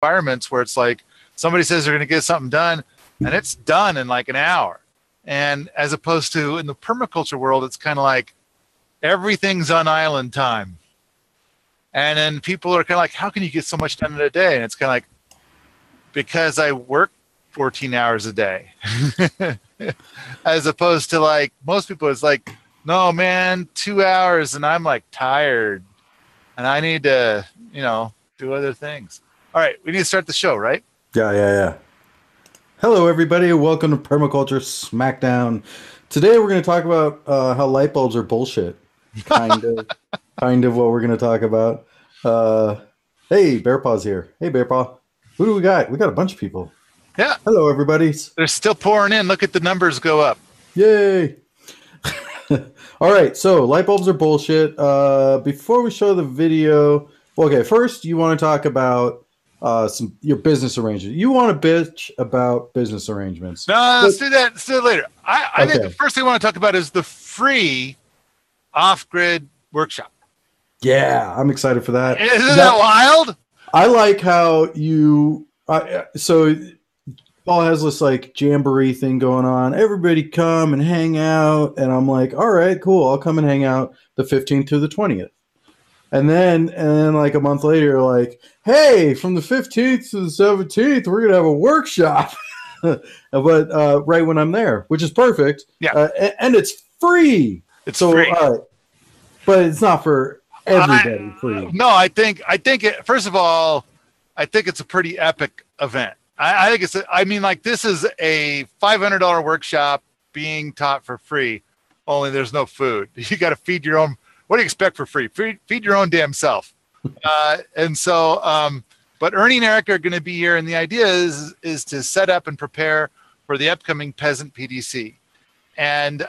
environments where it's like somebody says they're going to get something done, and it's done in like an hour. And as opposed to in the permaculture world, it's kind of like everything's on island time. And then people are kind of like, how can you get so much done in a day? And it's kind of like, because I work 14 hours a day. As opposed to like most people, it's like, no, man, 2 hours and I'm like tired and I need to, do other things. All right, we need to start the show, right? Yeah. Hello, everybody. Welcome to Permaculture Smackdown. Today, we're going to talk about how light bulbs are bullshit. Kind of what we're going to talk about. Hey, Bear Paw's here. Hey, Bear Paw. Who do we got? We got a bunch of people. Yeah. Hello, everybody. They're still pouring in. Look at the numbers go up. Yay. All right, so light bulbs are bullshit. Before we show the video, okay, first you want to talk about your business arrangement. You want to bitch about business arrangements. No, let's do that. Let's do it later. I think the first thing I want to talk about is the free off-grid workshop. Yeah, I'm excited for that. Isn't that wild? I like how you so Paul has this like jamboree thing going on. Everybody come and hang out, and I'm like, all right, cool. I'll come and hang out the 15th to the 20th. And then like a month later, you're like, hey, from the 15th to the 17th, we're gonna have a workshop. But right when I'm there, which is perfect. Yeah, and it's free. It's free. But it's not for everybody free. No, I think first of all, I think it's a pretty epic event. I think this is a $500 workshop being taught for free, only there's no food. You got to feed your own. What do you expect for free? Feed your own damn self. But Ernie and Eric are going to be here, and the idea is to set up and prepare for the upcoming Peasant PDC. And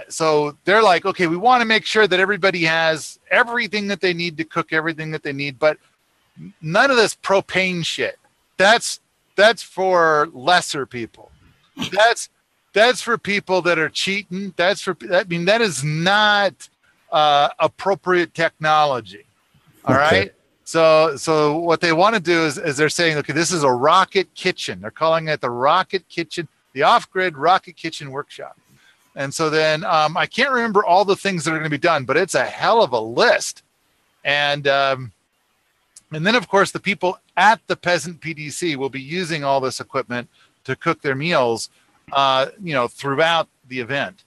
so they're like, okay, we want to make sure that everybody has everything that they need to cook everything that they need, but none of this propane shit. That's for lesser people. That's for people that are cheating. That is not appropriate technology. All right. So what they want to do is they're saying, okay, this is a rocket kitchen. They're calling it the rocket kitchen, the off-grid rocket kitchen workshop. And so then I can't remember all the things that are going to be done, but it's a hell of a list. And then, of course, the people at the Peasant PDC will be using all this equipment to cook their meals, throughout the event.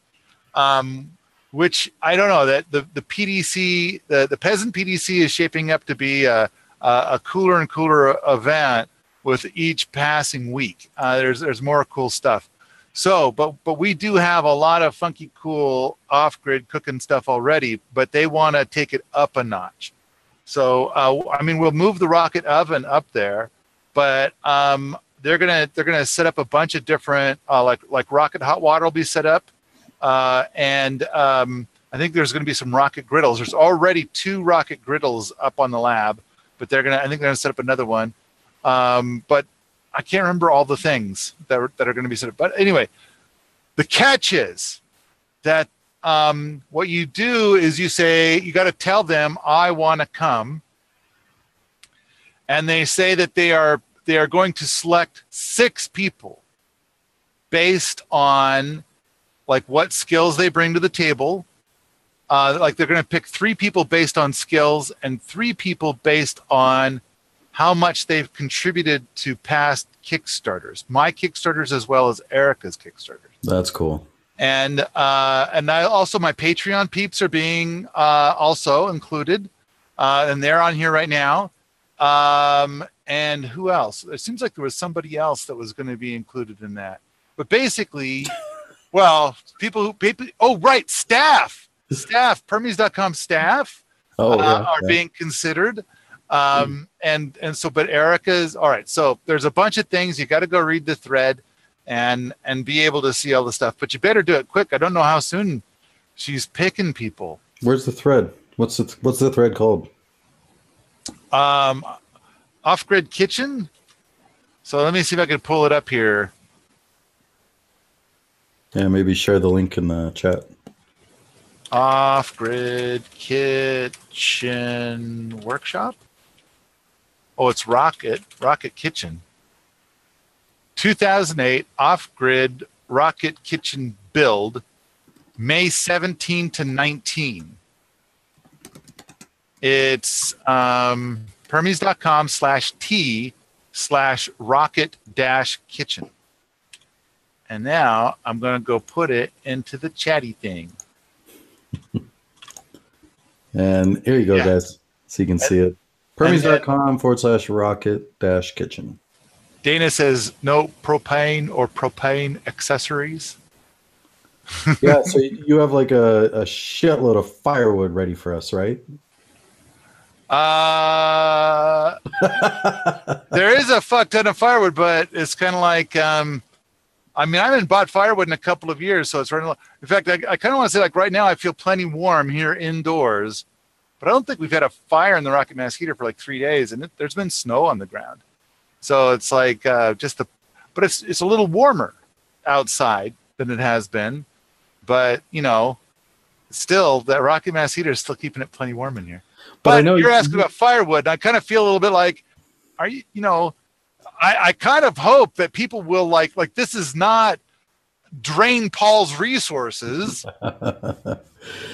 Which I don't know that the PDC, the Peasant PDC is shaping up to be a cooler and cooler event with each passing week. There's more cool stuff. So, but we do have a lot of funky, cool off-grid cooking stuff already, but they want to take it up a notch. So, we'll move the rocket oven up there, but they're gonna set up a bunch of different like rocket hot water will be set up, and I think there's going to be some rocket griddles. There's already 2 rocket griddles up on the lab, but I think they're gonna set up another one. But I can't remember all the things that are going to be set up. But anyway, the catch is that what you do is you say, you got to tell them, I want to come. And they say that they are going to select 6 people based on like what skills they bring to the table. Like they're going to pick 3 people based on skills and 3 people based on how much they've contributed to past Kickstarters, my Kickstarters as well as Erica's Kickstarters. That's cool. And I also, my Patreon peeps are being also included, and they're on here right now. And who else? It seems like there was somebody else that was going to be included in that. But basically, well, staff, Permies.com staff are being considered. But Erica's all right. So there's a bunch of things. You got to go read the thread and be able to see all the stuff, but you better do it quick. I don't know how soon she's picking people. Where's the thread? What's the thread called? Off-grid kitchen. So let me see if I can pull it up here. Yeah, maybe share the link in the chat. Off-grid kitchen workshop. Oh, it's Rocket Kitchen. 2008 off-grid Rocket Kitchen build, May 17 to 19. It's Permies.com/t/rocket-kitchen. And now I'm going to go put it into the chatty thing. And here you go, guys. So you can see it. Permies.com/rocket-kitchen. Dana says no propane or propane accessories. Yeah, so you have like a shitload of firewood ready for us, right? There is a fuck ton of firewood, but it's kind of like, I haven't bought firewood in a couple of years, so it's running low. In fact, I kind of want to say, like, right now I feel plenty warm here indoors, but I don't think we've had a fire in the Rocket Mass heater for like 3 days, and there's been snow on the ground. So it's like but it's a little warmer outside than it has been, but still that Rocket Mass heater is still keeping it plenty warm in here. But I know you're asking about firewood, and I kind of feel a little bit like, are you, I kind of hope that people will like this is not drain Paul's resources. That's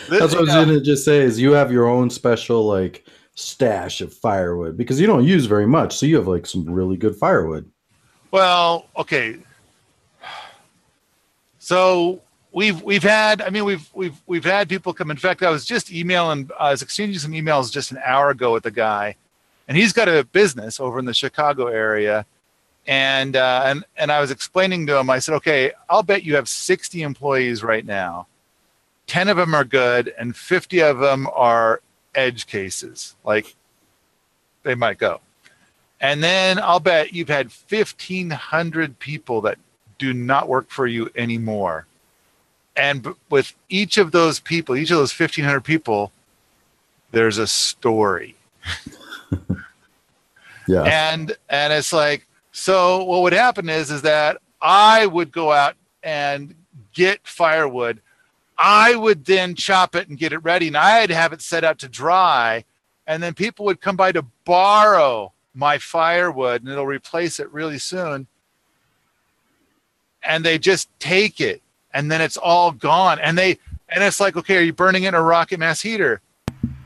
what I was going to just say is you have your own special like stash of firewood because you don't use very much. So you have like some really good firewood. Well, okay. So we've had people come. In fact, I was exchanging some emails just an hour ago with a guy, and he's got a business over in the Chicago area. And I was explaining to him, I said, okay, I'll bet you have 60 employees right now. 10 of them are good, and 50 of them are edge cases. Like, they might go. And then I'll bet you've had 1,500 people that do not work for you anymore. And with each of those people, each of those 1,500 people, there's a story. Yeah. And it's like, so what would happen is that I would go out and get firewood. I would then chop it and get it ready, and I'd have it set out to dry, and then people would come by to borrow my firewood, and it'll replace it really soon. And they just take it, and then it's all gone. And it's like, okay, are you burning it in a Rocket Mass heater?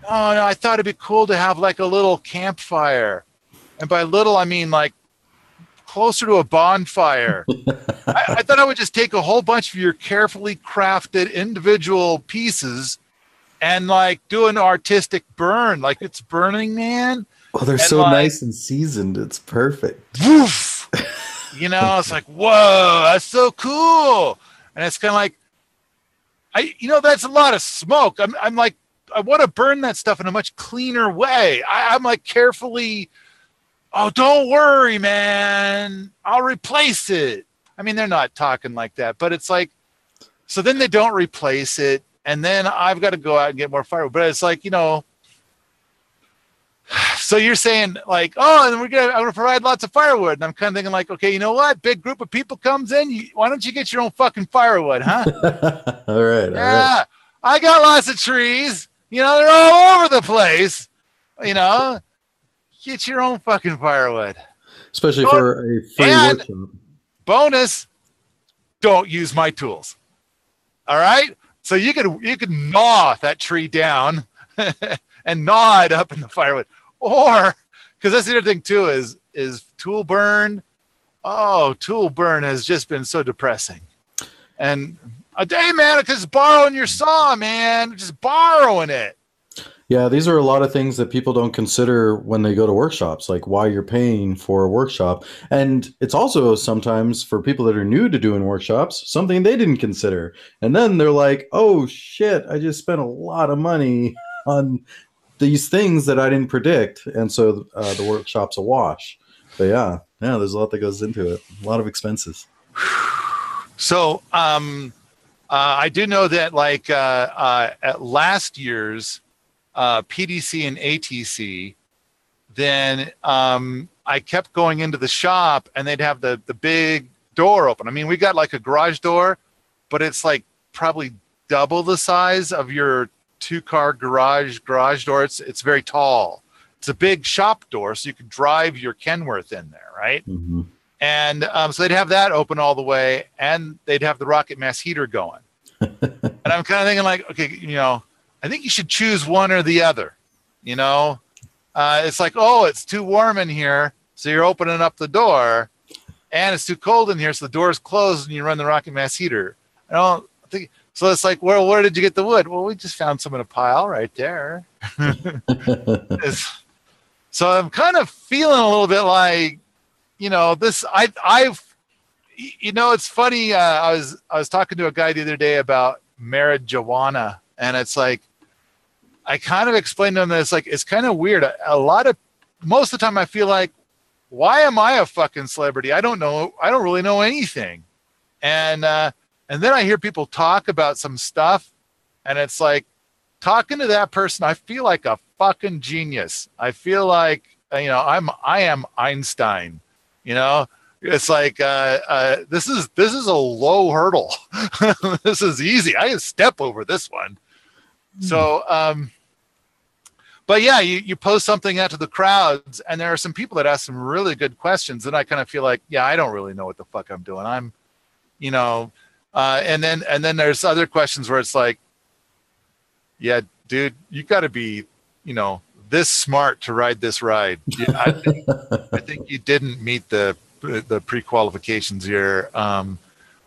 Oh, no, I thought it'd be cool to have like a little campfire. And by little, I mean like closer to a bonfire. I thought I would just take a whole bunch of your carefully crafted individual pieces and like do an artistic burn. Like it's Burning Man. Oh, they're so nice and seasoned. It's perfect. Woof! It's like, whoa, that's so cool. And it's kind of like, that's a lot of smoke. I'm like, I want to burn that stuff in a much cleaner way. I'm like carefully, oh, don't worry, man, I'll replace it. I mean, they're not talking like that, but it's like, so then they don't replace it. And then I've got to go out and get more firewood. But it's like, so you're saying like, oh, and I'm going to provide lots of firewood. And I'm kind of thinking like, okay, you know what? Big group of people comes in. Why don't you get your own fucking firewood, huh? All right. Yeah. I got lots of trees. They're all over the place. Get your own fucking firewood. Especially for a free workshop. Bonus, don't use my tools. All right? So you could gnaw that tree down and gnaw it up in the firewood. Or, because that's the other thing too, is tool burn. Oh, tool burn has just been so depressing. And a day, man, just borrowing your saw, man. Just borrowing it. Yeah, these are a lot of things that people don't consider when they go to workshops, like why you're paying for a workshop. And it's also sometimes for people that are new to doing workshops, something they didn't consider. And then they're like, oh, shit, I just spent a lot of money on these things that I didn't predict. And so the workshop's a wash. But yeah, there's a lot that goes into it. A lot of expenses. So I do know that like at last year's PDC and ATC, then I kept going into the shop and they'd have the big door open. I mean, we got like a garage door, but it's like probably double the size of your 2-car garage door. It's very tall. it's a big shop door, so you could drive your Kenworth in there, right? Mm-hmm. And so they'd have that open all the way, and they'd have the rocket mass heater going. And I'm kind of thinking like, okay, you know, I think you should choose one or the other. You know, it's like, oh, it's too warm in here, so you're opening up the door, and it's too cold in here, so the door's closed, and you run the rocket mass heater. I don't think so. It's like, well, where did you get the wood? Well, we just found some in a pile right there. So I'm kind of feeling a little bit like, you know, this. You know, it's funny. I was talking to a guy the other day about marijuana, and it's like, I kind of explained to him that it's like, it's kind of weird. Most of the time I feel like, why am I a fucking celebrity? I don't really know anything. And then I hear people talk about some stuff, and it's like, talking to that person, I feel like a fucking genius. I feel like, you know, I am Einstein, you know. It's like, this is a low hurdle. This is easy. I can step over this one. So, but yeah, you post something out to the crowds, and there are some people that ask some really good questions, and I kind of feel like, yeah, I don't really know what the fuck I'm doing. I'm, you know, and then there's other questions where it's like, yeah, dude, you got to be, you know, this smart to ride this ride. I think you didn't meet the pre-qualifications here.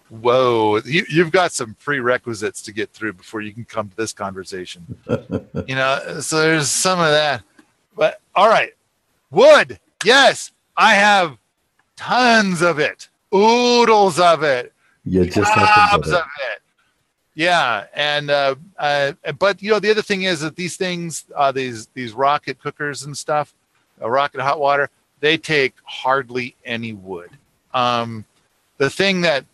Whoa, you've got some prerequisites to get through before you can come to this conversation. You know, so there's some of that. But all right, wood. Yes, I have tons of it, oodles of it, You just have to of it. Yeah, and but you know, the other thing is that these things, these rocket cookers and stuff, rocket hot water, they take hardly any wood. The thing that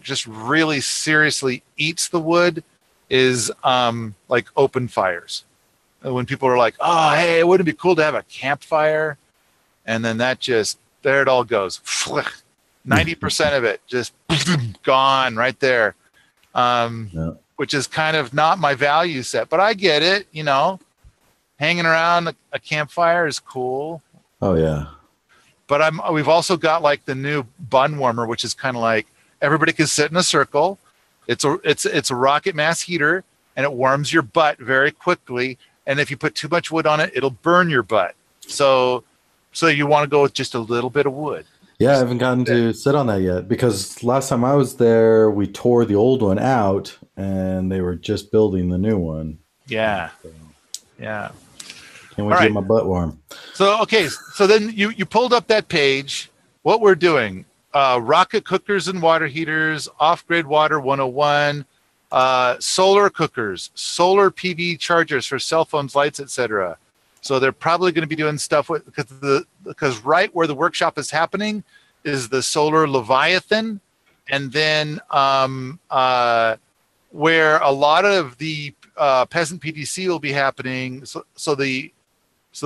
just really seriously eats the wood is like open fires. When people are like, oh, hey, wouldn't it be cool to have a campfire? And then that just, there it all goes. 90% of it just gone right there. Yeah. Which is kind of not my value set, but I get it. You know, hanging around a campfire is cool. Oh yeah. But we've also got like the new bun warmer, which is kind of like everybody can sit in a circle. It's a rocket mass heater, and it warms your butt very quickly. And if you put too much wood on it, it'll burn your butt. So you want to go with just a little bit of wood. Yeah, I haven't gotten to sit on that yet because last time I was there, we tore the old one out and they were just building the new one. Yeah. Yeah. Can't wait to get my butt warm. So, okay. So then you pulled up that page. What we're doing, rocket cookers and water heaters, off-grid water 101, solar cookers, solar PV chargers for cell phones, lights, etc. So they're probably going to be doing stuff with, because right where the workshop is happening is the solar Leviathan, and then where a lot of the peasant PDC will be happening. So the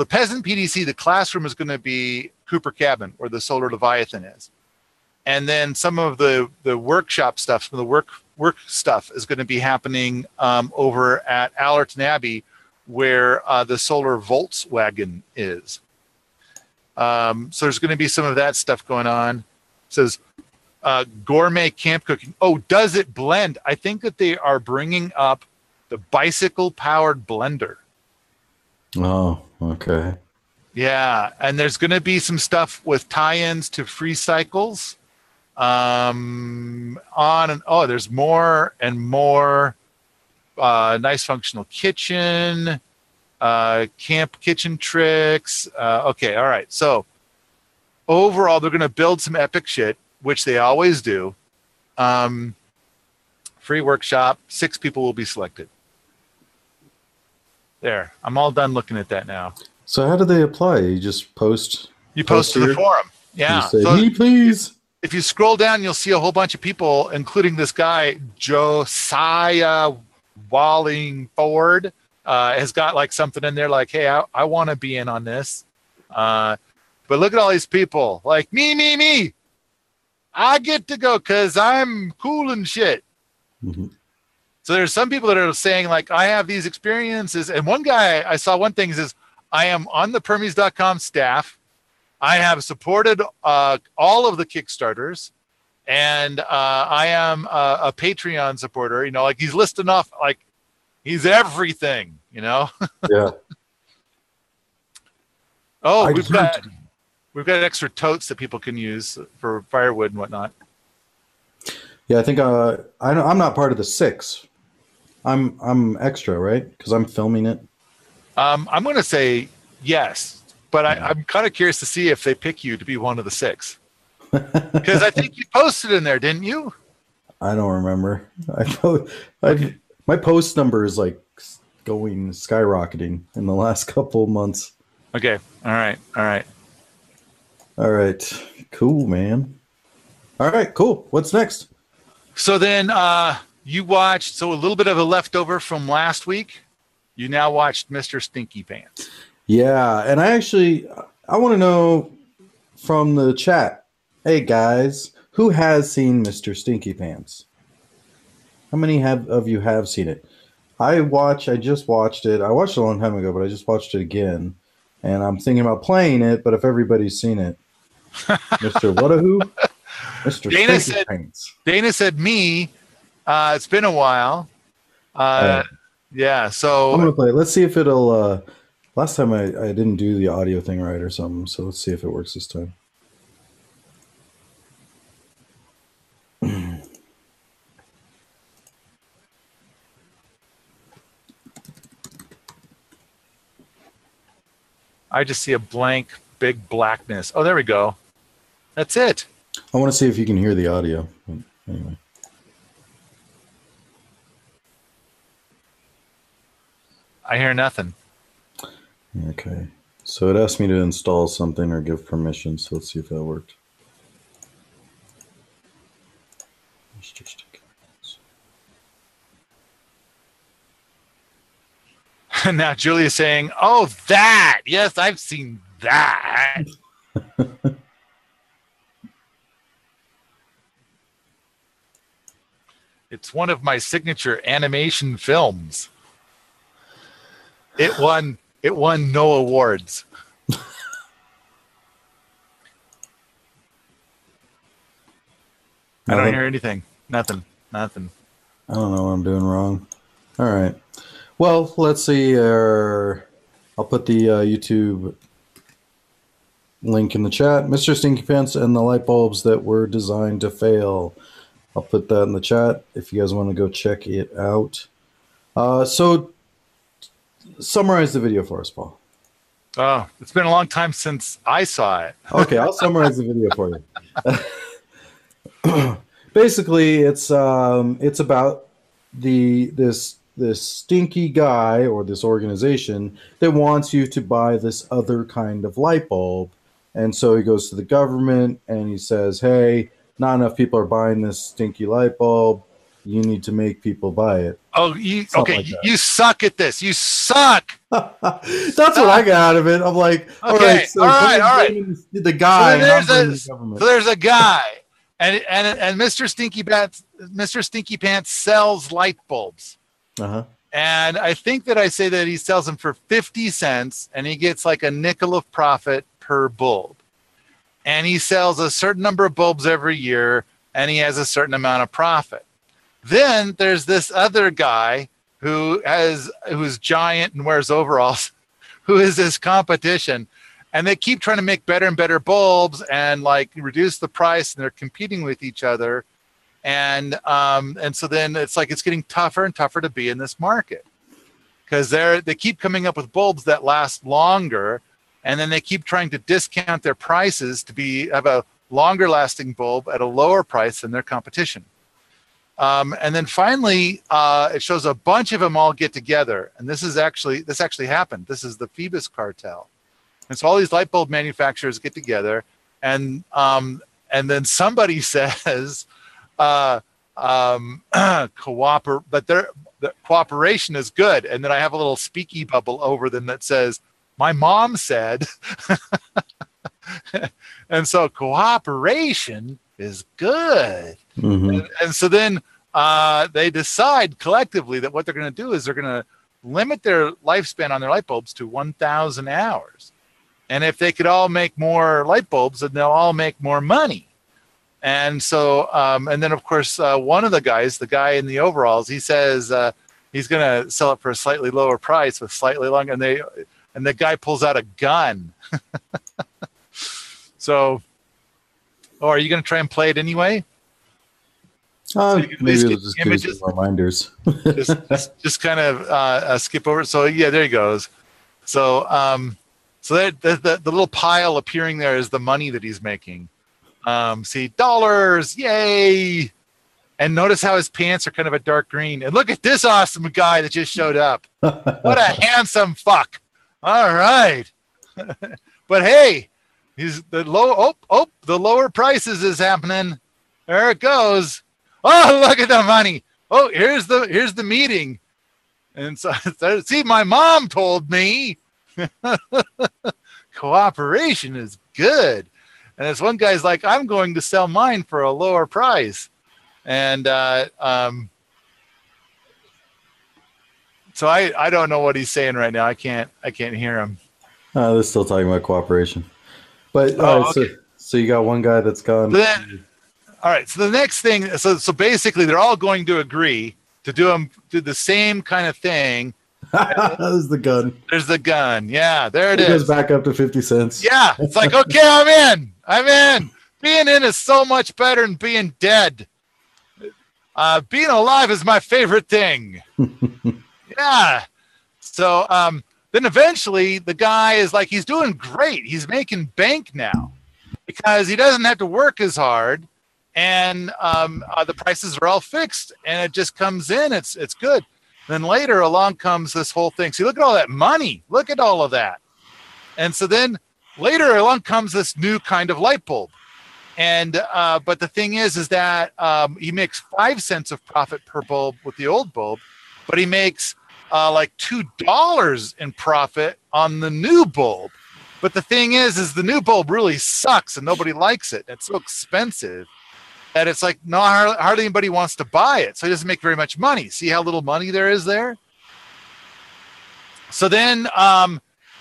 peasant PDC, the classroom is going to be Cooper Cabin, where the solar Leviathan is, and then some of the workshop stuff, some of the work stuff is going to be happening over at Allerton Abbey, where the solar Volkswagen is. So there's going to be some of that stuff going on. It says gourmet camp cooking. Oh, does it blend? I think that they are bringing up the bicycle powered blender. Oh, okay. Yeah, and there's going to be some stuff with tie-ins to free cycles. There's more and more. Nice functional kitchen, camp kitchen tricks. Okay, all right. So overall, they're going to build some epic shit, which they always do. Free workshop, 6 people will be selected. There, I'm all done looking at that now. So how do they apply? You just post? You post to the forum. Yeah. You say, me, please. If you scroll down, you'll see a whole bunch of people, including this guy, Josiah Wallingford, has got like something in there like, hey, I want to be in on this. But look at all these people like me. I get to go because I'm cool and shit. Mm-hmm. So there's some people that are saying like, I have these experiences. And one guy, I saw one thing, says, I am on the Permies.com staff. I have supported all of the Kickstarters, and I am a Patreon supporter. You know, like he's listing off, like he's everything. You know. Yeah. Oh, we've got extra totes that people can use for firewood and whatnot. Yeah, I think I'm not part of the 6. I'm extra, right? Because I'm filming it. I'm going to say yes, but I'm kind of curious to see if they pick you to be one of the 6. Because I think you posted in there, didn't you? I don't remember. My post number is like skyrocketing in the last couple months. Okay. All right. Cool, man. All right, cool. What's next? So then you watched a little bit of a leftover from last week. You now watched Mr. Stinky Pants. Yeah, and I want to know from the chat. Hey guys, who has seen Mr. Stinky Pants? How many of you have seen it? I just watched it. I watched it a long time ago, but I just watched it again. And I'm thinking about playing it, but if everybody's seen it. Mr. What-a-who? Mr. Stinky Pants. Dana said me. It's been a while. Yeah, so I'm going to play it. Let's see if it'll... last time I didn't do the audio thing right or something, so let's see if it works this time. I just see a blank, big blackness. Oh, there we go. That's it. I want to see if you can hear the audio. Anyway. I hear nothing. Okay. So it asked me to install something or give permission, so let's see if that worked. Now Julia's saying, oh, that. Yes, I've seen that. It's one of my signature animation films. It won no awards. I don't hear anything. Nothing. I don't know what I'm doing wrong. All right. Well, let's see. I'll put the YouTube link in the chat. Mr. Stinky Pants and the light bulbs that were designed to fail. I'll put that in the chat if you guys want to go check it out. So summarize the video for us, Paul. Oh, it's been a long time since I saw it. Okay, I'll summarize the video for you. Basically, it's about this stinky guy or this organization that wants you to buy this other kind of light bulb. And so he goes to the government and he says, hey, not enough people are buying this stinky light bulb. You need to make people buy it. Oh, okay. Like you suck at this. You suck. That's what I got out of it. I'm like, okay, all right. The guy. So there's a guy, and Mr. Stinky Pants sells light bulbs. Uh-huh. And I think that I say that he sells them for 50 cents, and he gets like a nickel of profit per bulb. And he sells a certain number of bulbs every year, and he has a certain amount of profit. Then there's this other guy who's giant and wears overalls, who is his competition, and they keep trying to make better and better bulbs and like reduce the price, and they're competing with each other, and so then it's like it's getting tougher and tougher to be in this market because they keep coming up with bulbs that last longer, and then they keep trying to discount their prices to have a longer lasting bulb at a lower price than their competition. And then finally, it shows a bunch of them all get together. And this actually happened. This is the Phoebus cartel. And so all these light bulb manufacturers get together, and then somebody says, but the cooperation is good. And then I have a little speaky bubble over them that says, my mom said, and so cooperation is good. Mm-hmm. And so then they decide collectively that what they're going to do is they're going to limit their lifespan on their light bulbs to 1,000 hours. And if they could all make more light bulbs, then they'll all make more money. And so, and then of course, one of the guys, the guy in the overalls, he says he's going to sell it for a slightly lower price with slightly longer. And the guy pulls out a gun. So, are you going to try and play it anyway? So maybe it'll just give us some reminders. just kind of skip over. So yeah, there he goes. So the little pile appearing there is the money that he's making. See, dollars, yay! And notice how his pants are kind of a dark green. And look at this awesome guy that just showed up. What a handsome fuck! All right, but hey, he's the the lower prices is happening. There it goes. Oh, look at the money. Oh, here's the meeting. And so see, my mom told me cooperation is good. And this one guy's like, I'm going to sell mine for a lower price. And so I don't know what he's saying right now. I can't hear him. They're still talking about cooperation. But okay. So you got one guy that's gone. All right. So the next thing, so basically they're all going to agree to do the same kind of thing. There's the gun. There's the gun. Yeah, there it is. It goes back up to 50 cents. Yeah. It's like, okay, I'm in. Being in is so much better than being dead. Being alive is my favorite thing. Yeah. So then eventually the guy is like, he's doing great. He's making bank now because he doesn't have to work as hard. And the prices are all fixed, and it just comes in. It's good. Then later along comes this whole thing. See, look at all that money. Look at all of that. And so then later along comes this new kind of light bulb. And but the thing is that he makes 5 cents of profit per bulb with the old bulb, but he makes like $2 in profit on the new bulb. But the thing is the new bulb really sucks, and nobody likes it. It's so expensive that it's like, no, hardly anybody wants to buy it. So he doesn't make very much money. See how little money there is there? So then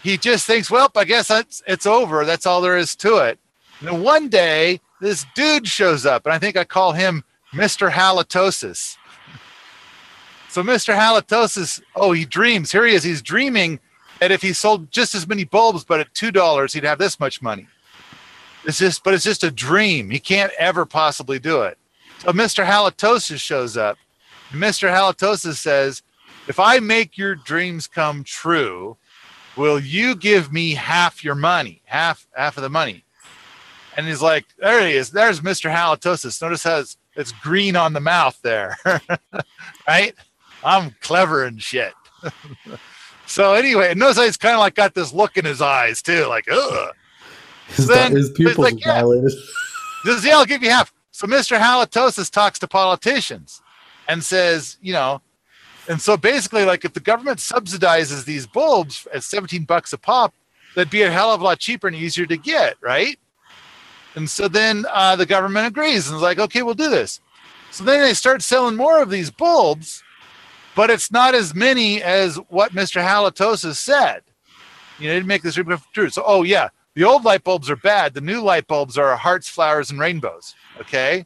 he just thinks, well, I guess it's over. That's all there is to it. And then one day, this dude shows up, and I think I call him Mr. Halitosis. So Mr. Halitosis, he dreams. Here he is. He's dreaming that if he sold just as many bulbs, but at $2, he'd have this much money. It's just a dream. He can't ever possibly do it. So Mr. Halitosis shows up. And Mr. Halitosis says, if I make your dreams come true, will you give me half your money, half of the money? And he's like, there he is. There's Mr. Halitosis. Notice how it's green on the mouth there, right? I'm clever and shit. So anyway, and notice how he's kind of like got this look in his eyes too, like, ugh. His pupils like, dilated. Says, yeah, I'll give you half. So Mr. Halitosis talks to politicians and says, and so basically, like, if the government subsidizes these bulbs at $17 a pop, that'd be a hell of a lot cheaper and easier to get, right? And so then the government agrees and is like, okay, we'll do this. So then they start selling more of these bulbs, but it's not as many as what Mr. Halitosis said. He didn't make this dream true. So, the old light bulbs are bad. The new light bulbs are hearts, flowers, and rainbows. Okay?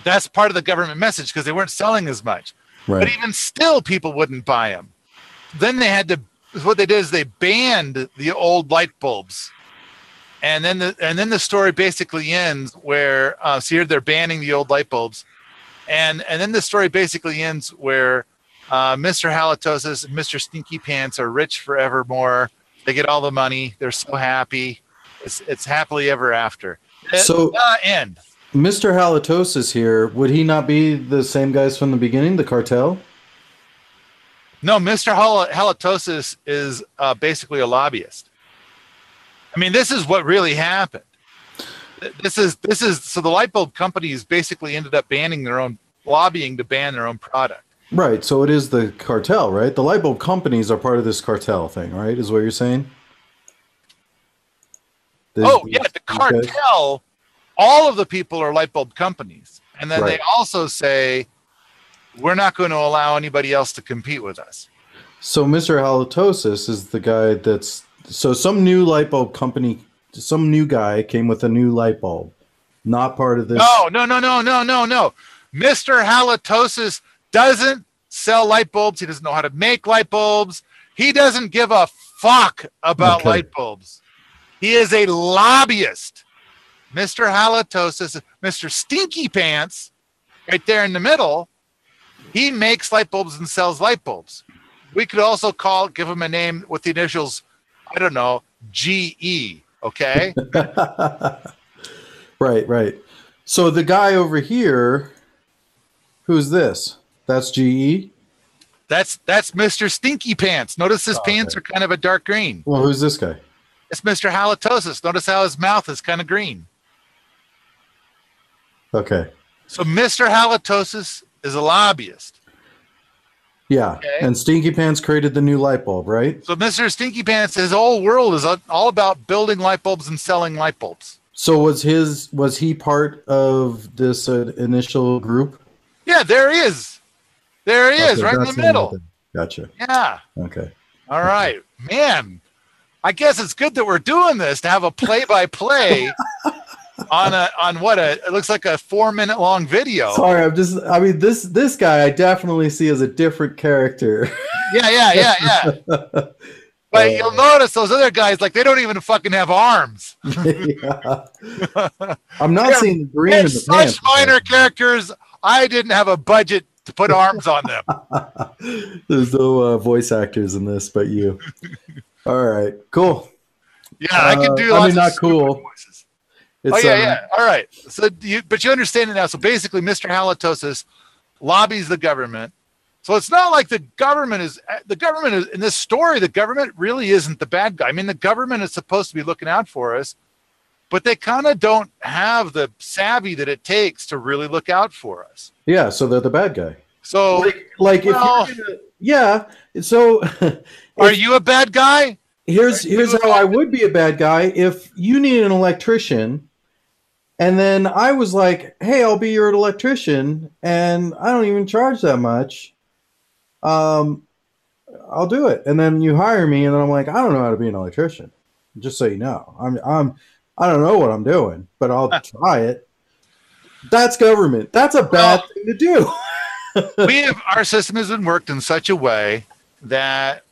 That's part of the government message because they weren't selling as much. Right. But even still, people wouldn't buy them. Then what they did is they banned the old light bulbs. And then the story basically ends where, so here they're banning the old light bulbs. And then the story basically ends where Mr. Halitosis and Mr. Stinky Pants are rich forevermore. They get all the money. They're so happy. It's happily ever after. So end. Mr. Halitosis here, would he not be the same guys from the beginning, the cartel? No, Mr. Halitosis is basically a lobbyist. I mean, this is what really happened. This is so the light bulb companies basically ended up lobbying to ban their own product. Right, so it is the cartel, right? The light bulb companies are part of this cartel thing, right? Is what you're saying? The cartel, all of the people are light bulb companies. And then They also say we're not going to allow anybody else to compete with us. So Mr. Halitosis is the guy that's so some new light bulb company, some new guy came with a new light bulb, not part of this. No. Mr. Halitosis doesn't sell light bulbs. He doesn't know how to make light bulbs. He doesn't give a fuck about light bulbs. He is a lobbyist. Mr. Halitosis, Mr. Stinky Pants, right there in the middle, he makes light bulbs and sells light bulbs. We could also give him a name with the initials, I don't know, GE, okay? Right. So the guy over here, who's this? That's GE? That's Mr. Stinky Pants. Notice his pants are kind of a dark green. Well, who's this guy? It's Mr. Halitosis. Notice how his mouth is kind of green. Okay. So Mr. Halitosis is a lobbyist. Yeah, okay. And Stinky Pants created the new light bulb, right? So Mr. Stinky Pants, his whole world is all about building light bulbs and selling light bulbs. So was he part of this initial group? Yeah, there he is. There he is, right in the middle. Gotcha. Yeah. Okay. All right, man. I guess it's good that we're doing this to have a play-by-play on what it looks like a 4-minute long video. Sorry, this guy I definitely see as a different character. Yeah. But you'll notice those other guys, like, they don't even fucking have arms. Yeah. I'm not seeing the green in the such pants. Minor characters, I didn't have a budget to put arms on them. There's no voice actors in this but you. All right, cool. Yeah, I can do lots not of cool. voices. It's, yeah. All right. So but you understand it now. So basically, Mr. Halitosis lobbies the government. So it's not like the government is in this story. The government really isn't the bad guy. I mean, the government is supposed to be looking out for us, but they kind of don't have the savvy that it takes to really look out for us. Yeah, so they're the bad guy. So like well, if you're gonna, yeah. So are you a bad guy? Here's how I would be a bad guy if you need an electrician. And then I was like, hey, I'll be your electrician, and I don't even charge that much. I'll do it. And then you hire me, and then I'm like, I don't know how to be an electrician. Just so you know. I don't know what I'm doing, but I'll try it. That's government. That's a bad thing to do. Our system has been worked in such a way that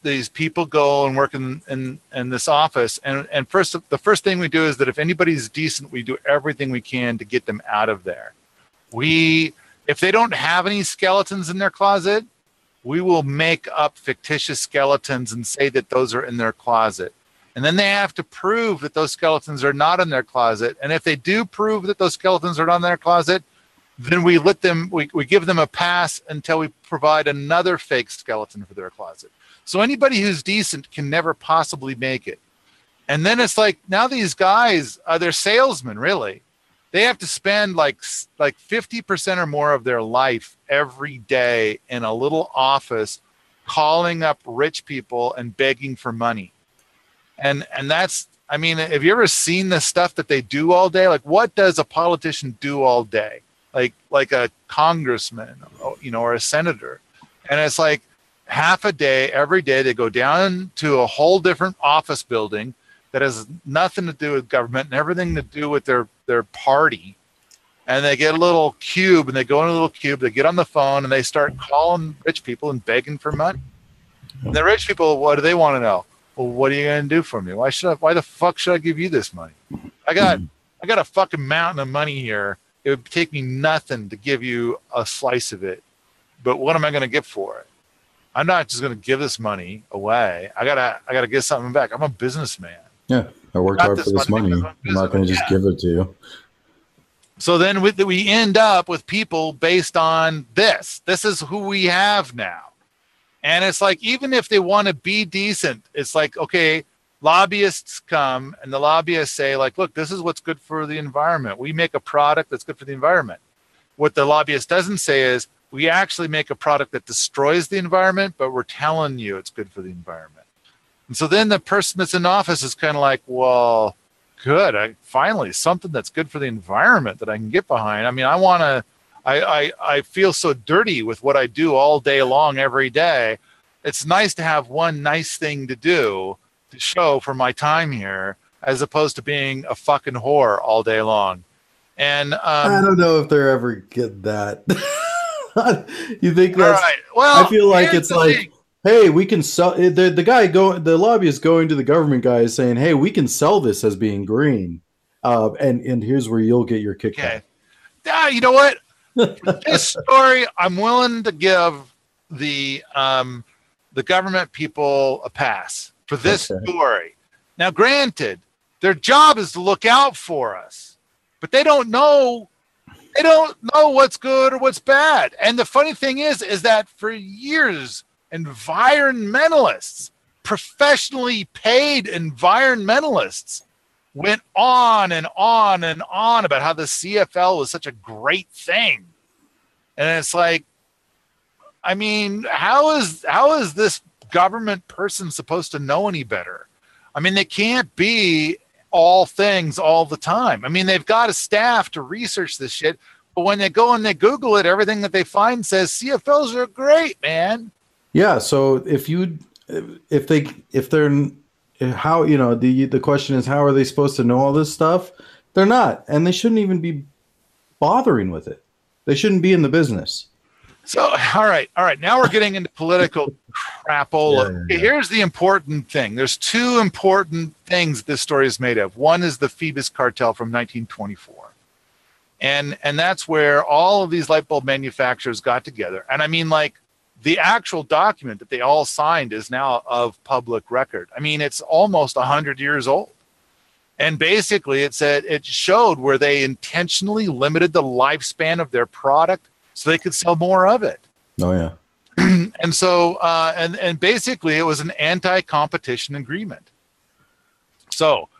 these people go and work in this office, and the first thing we do is that if anybody's decent, we do everything we can to get them out of there. If they don't have any skeletons in their closet, we will make up fictitious skeletons and say that those are in their closet. And then they have to prove that those skeletons are not in their closet. And if they do prove that those skeletons are not in their closet, then we give them a pass until we provide another fake skeleton for their closet. So anybody who's decent can never possibly make it. And then it's like, now these guys, they're salesmen, really. They have to spend like 50% or more of their life every day in a little office calling up rich people and begging for money. And that's, I mean, have you ever seen the stuff that they do all day? Like, what does a politician do all day? Like a congressman, or a senator. And it's like half a day, every day, they go down to a whole different office building that has nothing to do with government and everything to do with their party. And they get a little cube, and they go in a little cube, they get on the phone, and they start calling rich people and begging for money. And the rich people, what do they want to know? Well, what are you going to do for me? Why the fuck should I give you this money? I got a fucking mountain of money here. It would take me nothing to give you a slice of it. But what am I going to get for it? I'm not just going to give this money away. I gotta get something back. I'm a businessman. Yeah, I worked hard for this money. I'm not going to just give it to you. So then we end up with people based on this. This is who we have now. And it's like, even if they want to be decent, it's like, okay, lobbyists come and the lobbyists say, like, look, this is what's good for the environment. We make a product that's good for the environment. What the lobbyist doesn't say is, we actually make a product that destroys the environment, but we're telling you it's good for the environment. And so then the person that's in office is kind of like, well, good. Finally, something that's good for the environment that I can get behind. I mean, I want I feel so dirty with what I do all day long, every day. It's nice to have one nice thing to do to show for my time here, as opposed to being a fucking whore all day long. And I don't know if they're ever get that. You think that's? All right. Well, I feel like it's like, thing. Hey, we can sell. The lobbyist going to the government guy is saying, hey, we can sell this as being green, and here's where you'll get your kickback. Okay. You know what? For this story, I'm willing to give the government people a pass for this story. Now, granted, their job is to look out for us, but they don't know. They don't know what's good or what's bad. And the funny thing is that for years, environmentalists, professionally paid environmentalists, went on and on and on about how the CFL was such a great thing. And it's like, I mean, how is this government person supposed to know any better? I mean, they can't be all things all the time. I mean, they've got a staff to research this shit, but when they go and they Google it, everything that they find says CFLs are great, man. Yeah. So how, you know, the question is, how are they supposed to know all this stuff? They're not, and they shouldn't even be bothering with it. They shouldn't be in the business. So, all right. Now we're getting into political crapola. Yeah. Here's the important thing. There's two important things this story is made of. One is the Phoebus cartel from 1924. And that's where all of these light bulb manufacturers got together. And I mean, like, the actual document that they all signed is now of public record. I mean, it's almost 100 years old. And basically it showed where they intentionally limited the lifespan of their product so they could sell more of it. Oh, yeah. And so, and basically it was an anti-competition agreement. So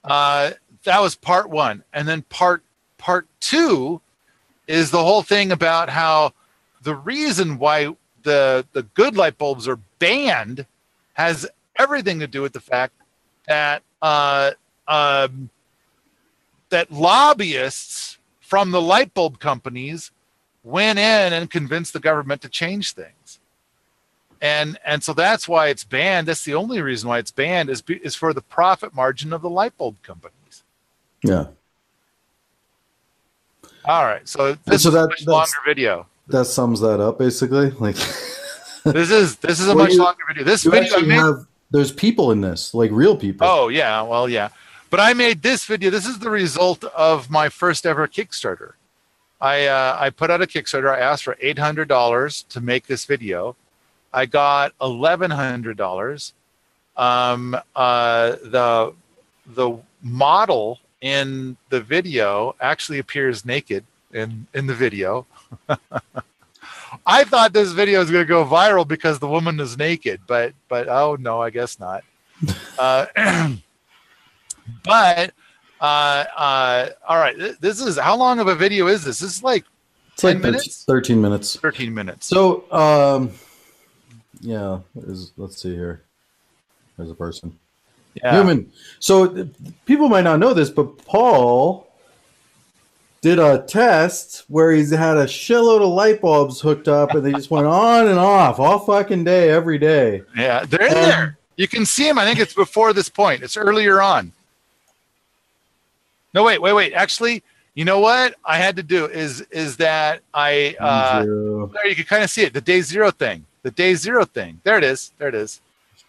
that was part one. And then part two is the whole thing about how the reason why the good light bulbs are banned has everything to do with the fact that that lobbyists from the light bulb companies went in and convinced the government to change things. And so that's why it's banned. That's the only reason why it's banned is for the profit margin of the light bulb companies. Yeah. All right. So this is a much longer video. That sums that up, basically. Like this is a much longer video. This video there's people in this, like real people. Oh yeah, well yeah. But I made this video. This is the result of my first ever Kickstarter. I put out a Kickstarter. I asked for $800 to make this video. I got $1,100. The model in the video actually appears naked in the video. I thought this video was going to go viral because the woman is naked, but oh no, I guess not. But all right, this is, how long of a video is this? This is like 10 minutes? 13 minutes. 13 minutes. So, yeah, let's see here. There's a person. Yeah. Human. So people might not know this, but Paul did a test where he's had a shitload of light bulbs hooked up and they just went on and off all fucking day, every day. Yeah, they're in there. You can see them. I think it's before this point. It's earlier on. No, wait. Actually, you know what I had to do is that I there you can kind of see it. The day zero thing. There it is.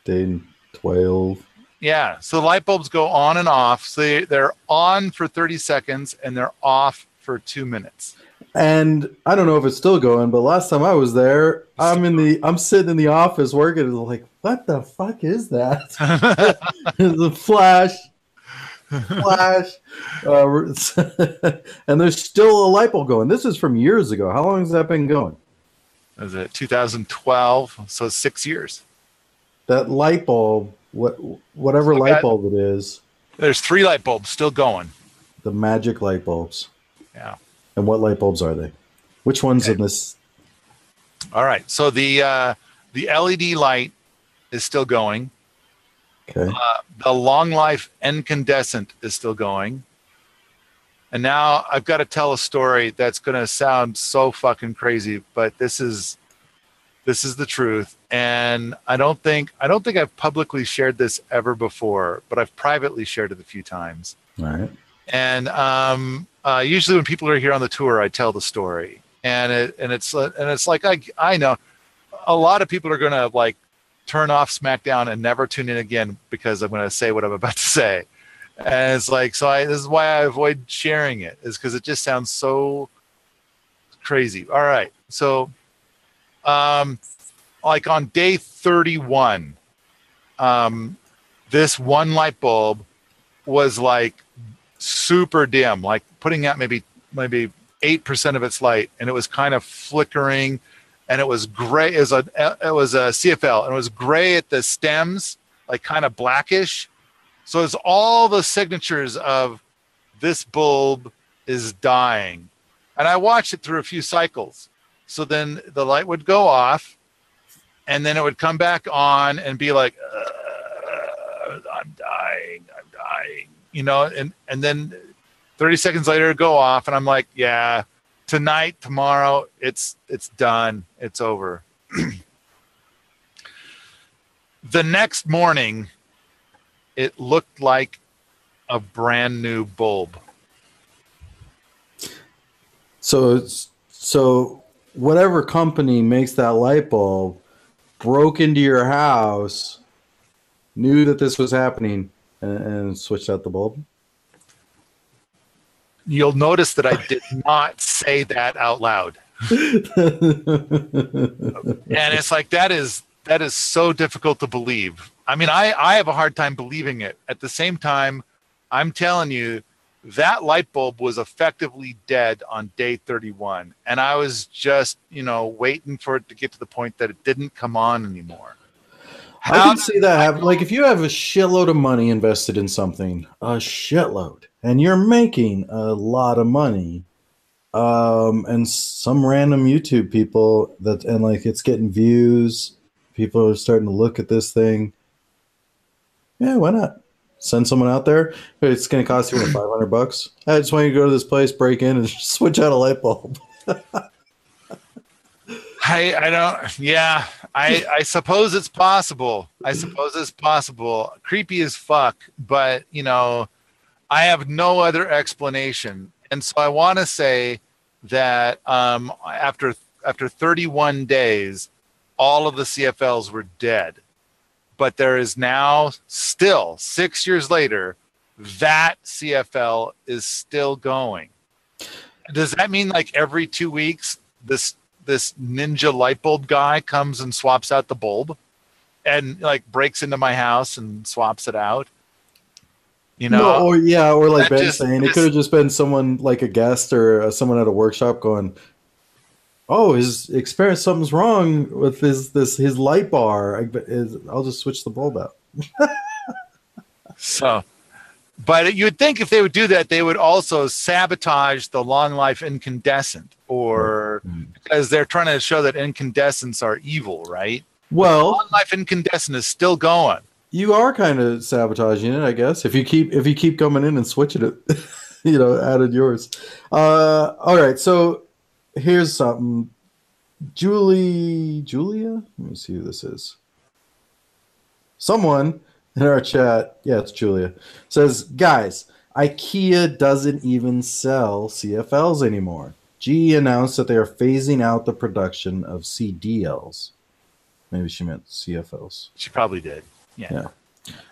Day 12. Yeah. So the light bulbs go on and off. So they're on for 30 seconds and they're off for 2 minutes. And I don't know if it's still going, but last time I was there, I'm sitting in the office working, and like, what the fuck is that? The flash. And there's still a light bulb going. This is from years ago. How long has that been going? Was it 2012? So 6 years. That light bulb, whatever light bulb it is. There's 3 light bulbs still going. The magic light bulbs. Yeah. And what light bulbs are they? Which one's in this? All right. So the LED light is still going. Okay. The long life incandescent is still going. And now I've got to tell a story that's going to sound so fucking crazy, but this is the truth. And I don't think I've publicly shared this ever before, but I've privately shared it a few times. All right. And usually when people are here on the tour, I tell the story, and it's like I know a lot of people are going to like turn off SmackDown and never tune in again because I'm going to say what I'm about to say. And it's like, this is why I avoid sharing it, is because it just sounds so crazy. All right. So, like on day 31, this one light bulb was like super dim, like putting out maybe 8% of its light, and it was kind of flickering, and it was gray. It was a CFL, and it was gray at the stems, like kind of blackish. So it's all the signatures of this bulb is dying. And I watched it through a few cycles. So then the light would go off, and then it would come back on and be like, I'm dying, you know, and then 30 seconds later it'd go off, and I'm like, yeah, tonight, tomorrow, it's done. It's over. The next morning, it looked like a brand new bulb. So whatever company makes that light bulb broke into your house, knew that this was happening, and switched out the bulb? You'll notice that I did not say that out loud. And it's like, that is so difficult to believe. I mean, I have a hard time believing it. At the same time, I'm telling you, that light bulb was effectively dead on day 31. And I was just, waiting for it to get to the point that it didn't come on anymore. I can see that happen. Like, if you have a shitload of money invested in something, a shitload, and you're making a lot of money, and some random YouTube people it's getting views, people are starting to look at this thing. Yeah, why not? Send someone out there. It's going to cost you $500. I just want you to go to this place, break in, and switch out a light bulb. I don't. Yeah, I suppose it's possible. Creepy as fuck, but I have no other explanation. And so I want to say that after 31 days, all of the CFLs were dead. But there is now still 6 years later, that CFL is still going. Does that mean like every 2 weeks, this ninja light bulb guy comes and swaps out the bulb and like breaks into my house and swaps it out? No, or like Ben saying, it could have just been someone like a guest or someone at a workshop going, oh, his experience, something's wrong with his light bar. I'll just switch the bulb out. So, but you would think if they would do that, they would also sabotage the long life incandescent, or because they're trying to show that incandescents are evil, right? Well, long life incandescent is still going. You are kind of sabotaging it, I guess. If you keep coming in and switching it, added yours. All right, so. Here's something. Julia? Let me see who this is. Someone in our chat, yeah, it's Julia, says, guys, IKEA doesn't even sell CFLs anymore. GE announced that they are phasing out the production of CDLs. Maybe she meant CFLs. She probably did. Yeah.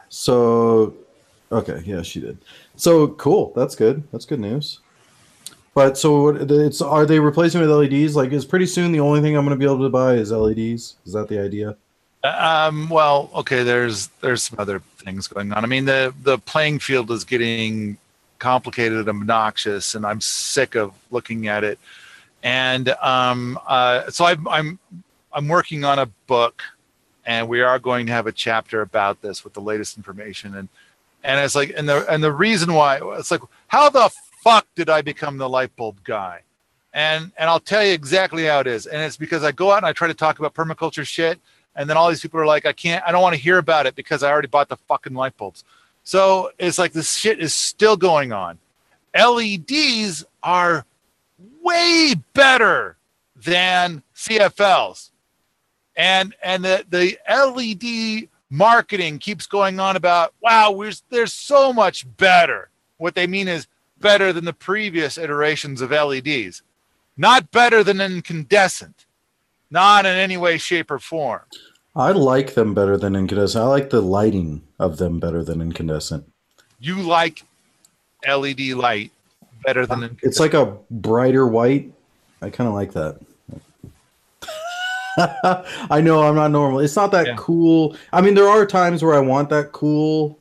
So, okay, yeah, she did. So, cool. That's good. That's good news. But so are they replacing with LEDs? Like, is pretty soon the only thing I'm going to be able to buy is LEDs? Is that the idea? Well, okay. There's some other things going on. I mean, the playing field is getting complicated and obnoxious, and I'm sick of looking at it. And so I'm working on a book, and we are going to have a chapter about this with the latest information. And it's like, and the reason why, it's like, how the fuck did I become the light bulb guy? And I'll tell you exactly how it is. And it's because I go out and I try to talk about permaculture shit, and then all these people are like, I don't want to hear about it because I already bought the fucking light bulbs. So it's like this shit is still going on. LEDs are way better than CFLs. And the LED marketing keeps going on about, wow, there's so much better. What they mean is better than the previous iterations of LEDs. Not better than incandescent. Not in any way, shape, or form. I like them better than incandescent. I like the lighting of them better than incandescent. You like LED light better than incandescent. It's like a brighter white. I kind of like that. I know I'm not normal. It's not that cool. I mean, there are times where I want that cool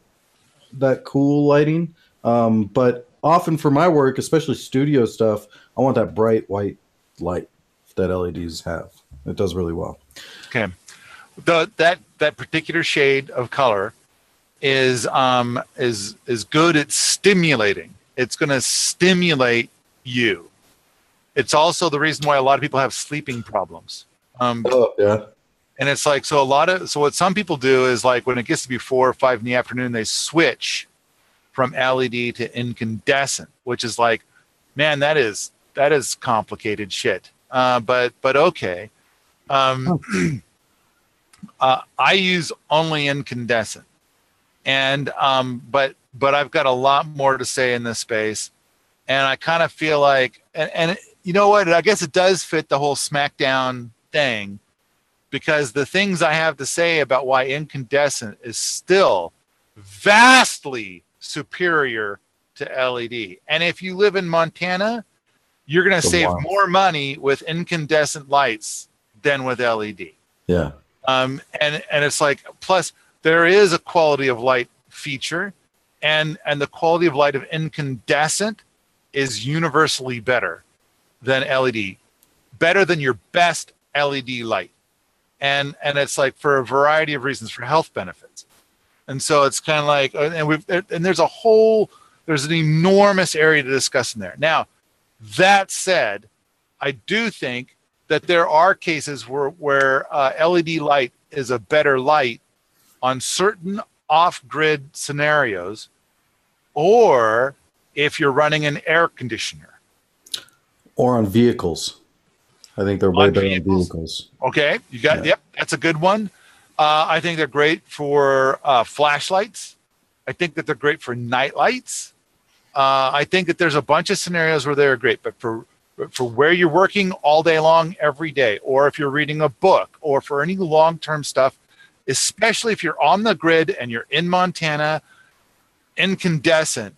lighting. But often for my work, especially studio stuff, I want that bright white light that LEDs have. It does really well. Okay. That particular shade of color is good at stimulating. It's going to stimulate you. It's also the reason why a lot of people have sleeping problems. Yeah. And it's like, so what some people do is, like, when it gets to be 4 or 5 in the afternoon, they switch from LED to incandescent, which is like, man, that is complicated shit. But okay. I use only incandescent, and but I've got a lot more to say in this space, and I kind of feel like, and you know what? I guess it does fit the whole SmackDown thing, because the things I have to say about why incandescent is still vastly superior to LED. And if you live in Montana, you're going to save more money with incandescent lights than with LED. Yeah. And it's like, plus there is a quality of light feature, and the quality of light of incandescent is universally better than LED, better than your best LED light. And it's like, for a variety of reasons, for health benefits. And so it's kind of like, and there's an enormous area to discuss in there. Now, that said, I do think that there are cases where LED light is a better light on certain off-grid scenarios, or if you're running an air conditioner. Or on vehicles. I think they're way better on vehicles. Okay, yep, that's a good one. I think they're great for flashlights. I think that they're great for night lights. I think that there's a bunch of scenarios where they're great, but for where you're working all day long, every day, or if you're reading a book, or for any long-term stuff, especially if you're on the grid and you're in Montana, incandescent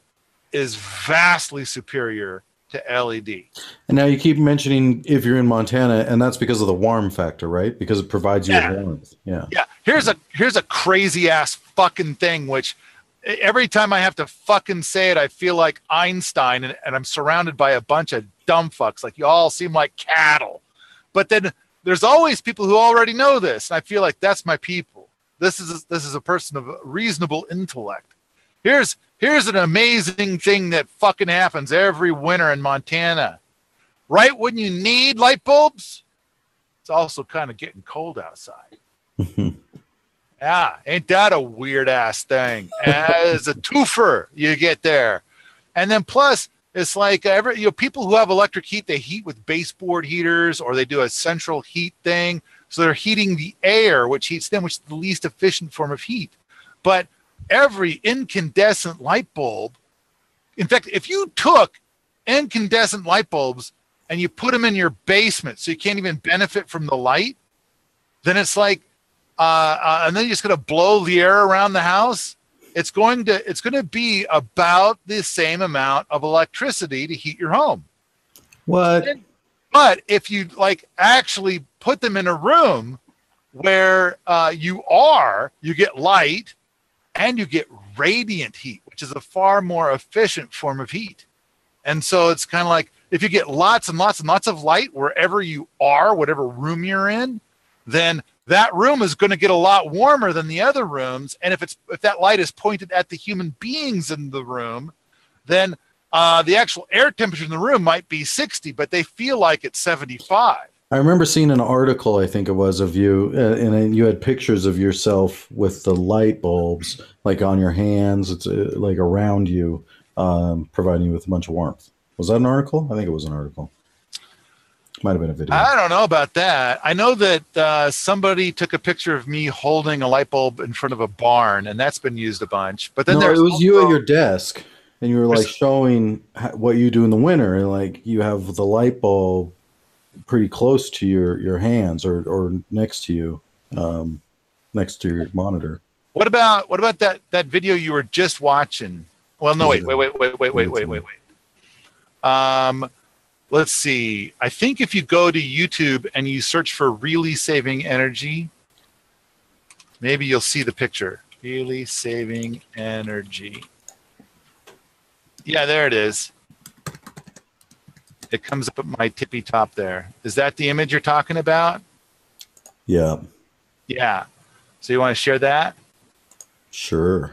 is vastly superior to LED. And now you keep mentioning if you're in Montana, and that's because of the warm factor, right? Because it provides you with warmth. Yeah. Yeah. Here's a crazy ass fucking thing, which every time I have to fucking say it, I feel like Einstein, and I'm surrounded by a bunch of dumb fucks. Like, you all seem like cattle. But then there's always people who already know this, and I feel like that's my people. This is a person of reasonable intellect. Here's an amazing thing that fucking happens every winter in Montana. Right when you need light bulbs, it's also kind of getting cold outside. Yeah, ain't that a weird ass thing? As a twofer you get there. And then plus, it's like people who have electric heat, they heat with baseboard heaters, or they do a central heat thing. So they're heating the air, which heats them, which is the least efficient form of heat. But every incandescent light bulb, in fact, if you took incandescent light bulbs and you put them in your basement so you can't even benefit from the light, then it's like, and then you're just going to blow the air around the house. It's going to be about the same amount of electricity to heat your home. What? But if you actually put them in a room where you get light and you get radiant heat, which is a far more efficient form of heat. And so it's kind of like, if you get lots and lots and lots of light wherever you are, whatever room you're in, then that room is going to get a lot warmer than the other rooms. And if that light is pointed at the human beings in the room, then the actual air temperature in the room might be 60, but they feel like it's 75. I remember seeing an article, I think it was, of you, and you had pictures of yourself with the light bulbs, like on your hands, it's like around you. providing you with a bunch of warmth. Was that an article? I think it was an article. Might have been a video. I don't know about that. I know that somebody took a picture of me holding a light bulb in front of a barn, and that's been used a bunch. But then No, there's it was also, you at your desk, and you were like showing what you do in the winter, and like you have the light bulb pretty close to your hands or next to you, next to your monitor. What about that video you were just watching? Well, no, wait. Let's see. I think if you go to YouTube and you search for really saving energy, maybe you'll see the picture. Really saving energy. Yeah, there it is. It comes up at my tippy top there. Is that the image you're talking about? Yeah. Yeah. So you want to share that? Sure.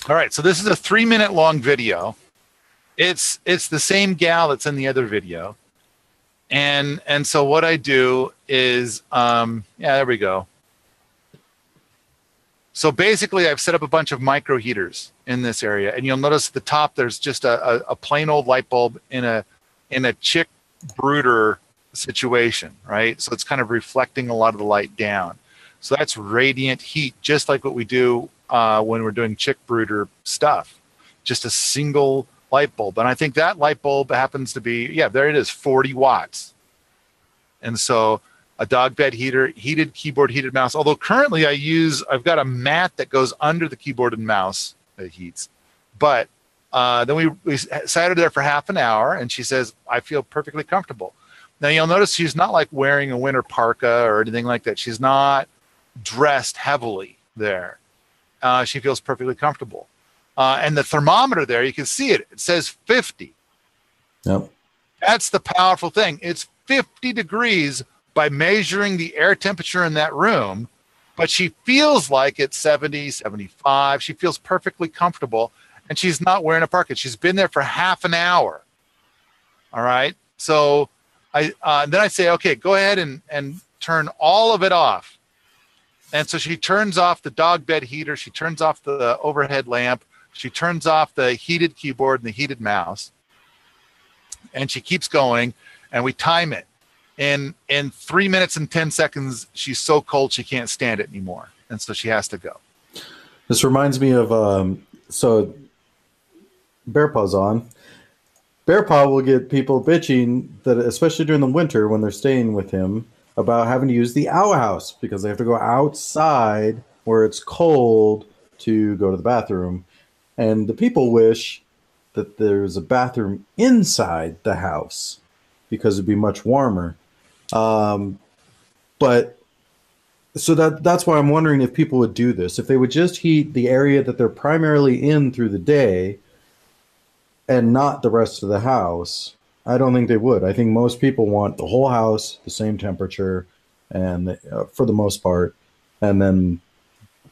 All right, so this is a 3-minute long video. It's the same gal that's in the other video. And so what I do is, yeah, there we go. So basically I've set up a bunch of micro heaters in this area, and you'll notice at the top there's just a plain old light bulb in a chick brooder situation, right? So it's kind of reflecting a lot of the light down. So that's radiant heat, just like what we do when we're doing chick brooder stuff. Just a single light bulb. And I think that light bulb happens to be, yeah, there it is, 40 watts. And so a dog bed heater, heated keyboard, heated mouse. Although currently I've got a mat that goes under the keyboard and mouse that heats. But then we sat her there for half an hour, and she says, I feel perfectly comfortable. Now you'll notice she's not like wearing a winter parka or anything like that. She's not dressed heavily there. She feels perfectly comfortable. And the thermometer there, you can see it. It says 50. Yep. That's the powerful thing. It's 50 degrees by measuring the air temperature in that room, but she feels like it's 70, 75. She feels perfectly comfortable, and she's not wearing a parka. She's been there for half an hour. All right. So then I say, okay, go ahead and turn all of it off. And so she turns off the dog bed heater. She turns off the overhead lamp. She turns off the heated keyboard and the heated mouse. And she keeps going, and we time it. In 3 minutes and 10 seconds, she's so cold she can't stand it anymore. And so she has to go. This reminds me of, so Bear Paw's on. Bear Paw will get people bitching, that especially during the winter when they're staying with him, about having to use the outhouse because they have to go outside where it's cold to go to the bathroom. And the people wish that there's a bathroom inside the house because it'd be much warmer. But so that's why I'm wondering if people would do this. If they would just heat the area that they're primarily in through the day and not the rest of the house, I don't think they would. I think most people want the whole house the same temperature, and for the most part, and then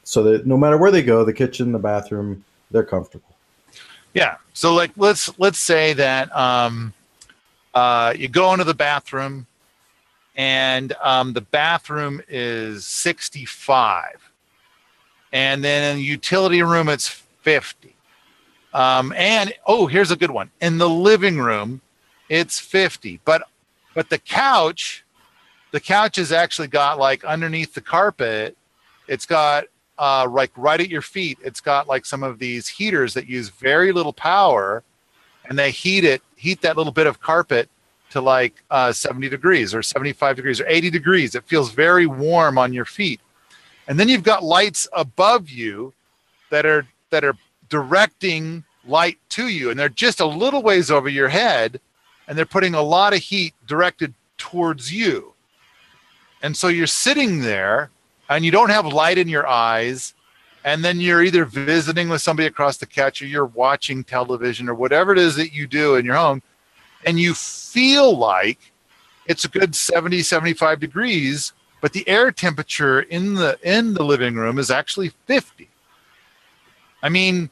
so that no matter where they go, the kitchen, the bathroom, they're comfortable. Yeah. So like let's say that you go into the bathroom, and the bathroom is 65, and then in the utility room it's 50. And here's a good one. In the living room, it's 50, but the couch has actually got, like, underneath the carpet, it's got like right at your feet, it's got like some of these heaters that use very little power, and they heat that little bit of carpet to like 70 degrees or 75 degrees or 80 degrees. It feels very warm on your feet. And then you've got lights above you that are directing light to you, and they're just a little ways over your head, and they're putting a lot of heat directed towards you. And so you're sitting there and you don't have light in your eyes, and then you're either visiting with somebody across the couch, or you're watching television, or whatever it is that you do in your home, and you feel like it's a good 70, 75 degrees, but the air temperature in the living room is actually 50. I mean,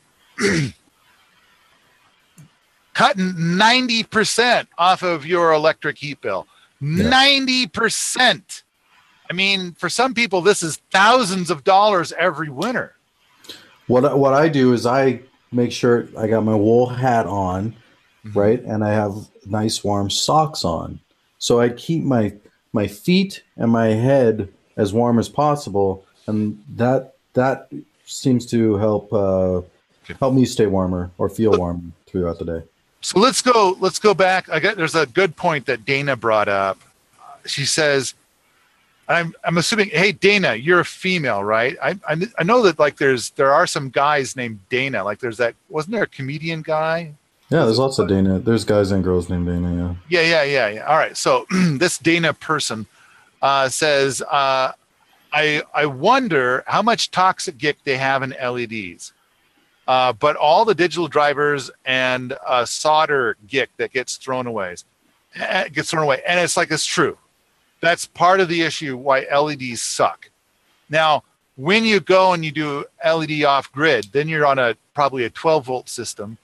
cutting 90% off of your electric heat bill. Yeah. 90%. I mean, for some people, this is thousands of dollars every winter. What I do is I make sure I got my wool hat on, Mhm. right, and I have nice warm socks on, so I keep my feet and my head as warm as possible, and that seems to Okay. help me stay warmer or feel warm throughout the day. So let's go back. There's a good point that Dana brought up. She says, I'm assuming, hey Dana, you're a female, right? I know that like there are some guys named Dana. Like there's that, wasn't there a comedian guy? Yeah, Was there's it? lots of Dana. There's guys and girls named Dana. Yeah. All right. So this Dana person says, I wonder how much toxic gick they have in LEDs. But all the digital drivers and solder gick that gets thrown away, and it's like it's true. That's part of the issue why LEDs suck. Now, when you go and you do LED off grid, then you're on probably a 12-volt system,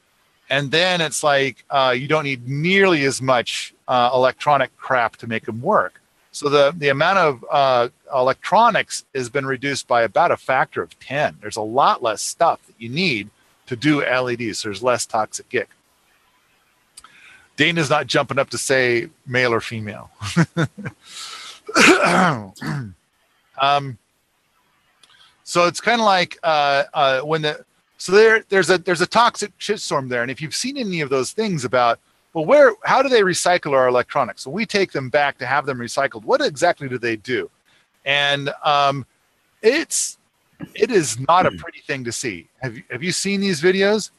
and then it's like you don't need nearly as much electronic crap to make them work. So the amount of electronics has been reduced by about a factor of 10. There's a lot less stuff that you need to do LEDs. So there's less toxic gick. Dana's not jumping up to say male or female. So it's kind of like when there's a toxic shitstorm there, and if you've seen any of those things about, well, how do they recycle our electronics? So we take them back to have them recycled. What exactly do they do? And it is not a pretty thing to see. Have you seen these videos?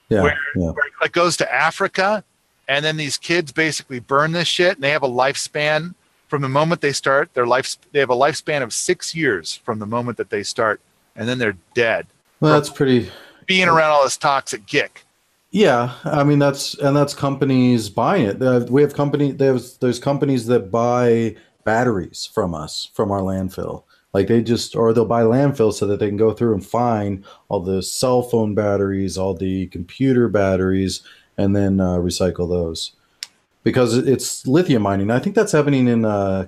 Where it like goes to Africa, and then these kids basically burn this shit, and they have a lifespan from the moment they start. They have a lifespan of 6 years from the moment that they start, and then they're dead. Well, that's pretty. Being around all this toxic gick. Yeah, I mean that's companies buying it. There's companies that buy batteries from us from our landfill. Like they'll buy landfill so that they can go through and find all the cell phone batteries, all the computer batteries, and then recycle those because it's lithium mining. I think that's happening in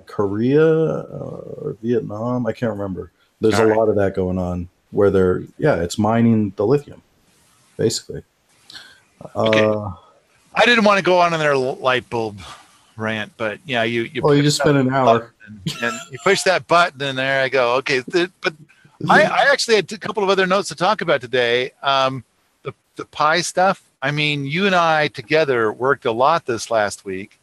Korea or Vietnam. I can't remember. There's a lot of that going on where it's mining the lithium, basically. Okay. I didn't want to go on in their light bulb rant, but yeah, you just spent an hour and you push that button, and there I go. Okay, but I actually had a couple of other notes to talk about today. The pie stuff. I mean, you and I together worked a lot this last week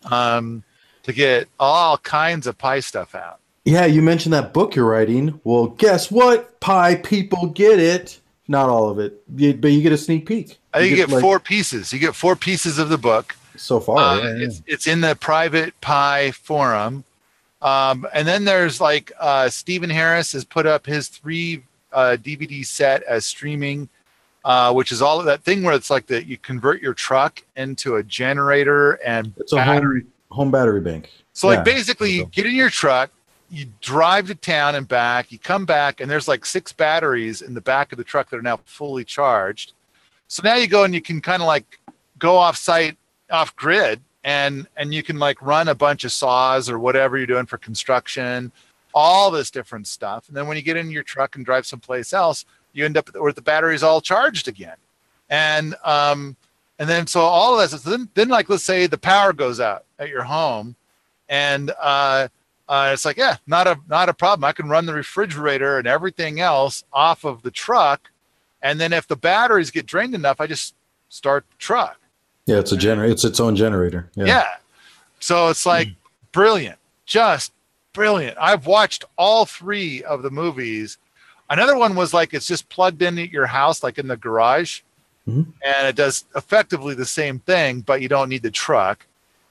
to get all kinds of pie stuff out. Yeah, you mentioned that book you're writing. Well, guess what? Pie people get it. Not all of it, but you get a sneak peek. I think you get 4 pieces. You get 4 pieces of the book. So far, It's in the private pie forum. And then there's like Stephen Harris has put up his 3 DVD set as streaming, which is all of that thing where it's like that you convert your truck into a generator and it's a home battery bank. So like basically you get in your truck, you drive to town and back, you come back, and there's like 6 batteries in the back of the truck that are now fully charged. So now you go and you can kind of like go off site, off grid, and you can like run a bunch of saws or whatever you're doing for construction, all this different stuff. And then when you get in your truck and drive someplace else, you end up with the batteries all charged again. And then so all of that. So then like let's say the power goes out at your home, and it's like, yeah, not a problem. I can run the refrigerator and everything else off of the truck, and then if the batteries get drained enough, I just start the truck. Yeah, it's a generator. It's its own generator. Yeah. So it's like brilliant, just brilliant. I've watched all 3 of the movies. Another one was like it's just plugged in at your house, like in the garage, and it does effectively the same thing, but you don't need the truck.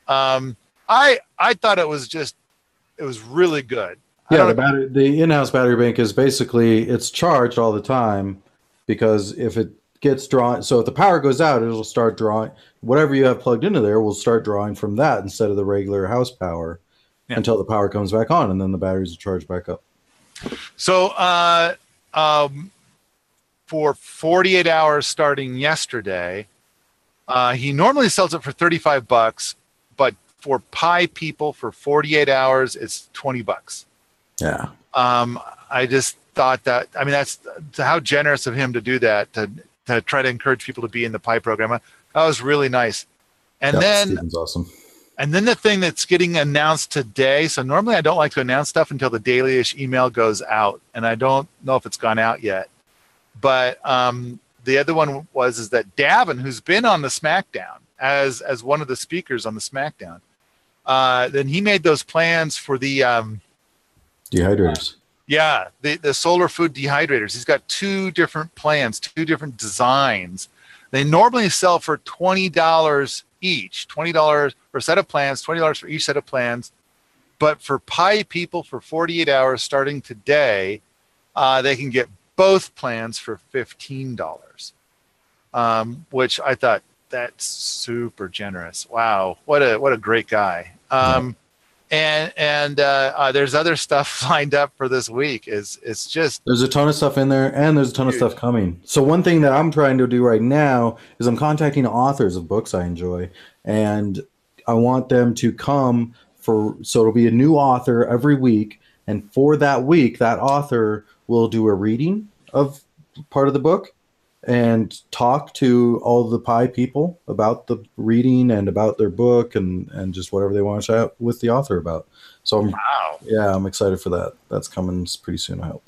I thought it was really good. Yeah, the in-house battery bank is basically it's charged all the time because if it gets drawn, so if the power goes out, it'll start drawing whatever you have plugged into there will start drawing from that instead of the regular house power until the power comes back on, and then the batteries will charge back up. So for 48 hours starting yesterday, he normally sells it for $35, but for pie people for 48 hours, it's $20. Yeah. thought that, I mean, that's how generous of him to do that, to try to encourage people to be in the PI program. That was really nice. And then Stephen's awesome. And then the thing that's getting announced today. So normally I don't like to announce stuff until the daily-ish email goes out, and I don't know if it's gone out yet. But the other one is that Davin, who's been on the SmackDown as one of the speakers on the SmackDown, then he made those plans for the dehydrators. Yeah, the solar food dehydrators. He's got 2 different plans, 2 different designs. They normally sell for $20 each, $20 for a set of plans, $20 for each set of plans. But for Pi people, for 48 hours starting today, they can get both plans for $15, which I thought, that's super generous. Wow, what a great guy. And there's other stuff lined up for this week. It's just, there's a ton of stuff in there, and there's a ton of stuff coming. So one thing that I'm trying to do right now is I'm contacting authors of books I enjoy, and I want them to come so it'll be a new author every week, and for that week, that author will do a reading of part of the book and talk to all the Pi people about the reading and about their book and just whatever they want to chat with the author about. So I'm excited for that. That's coming pretty soon, I hope.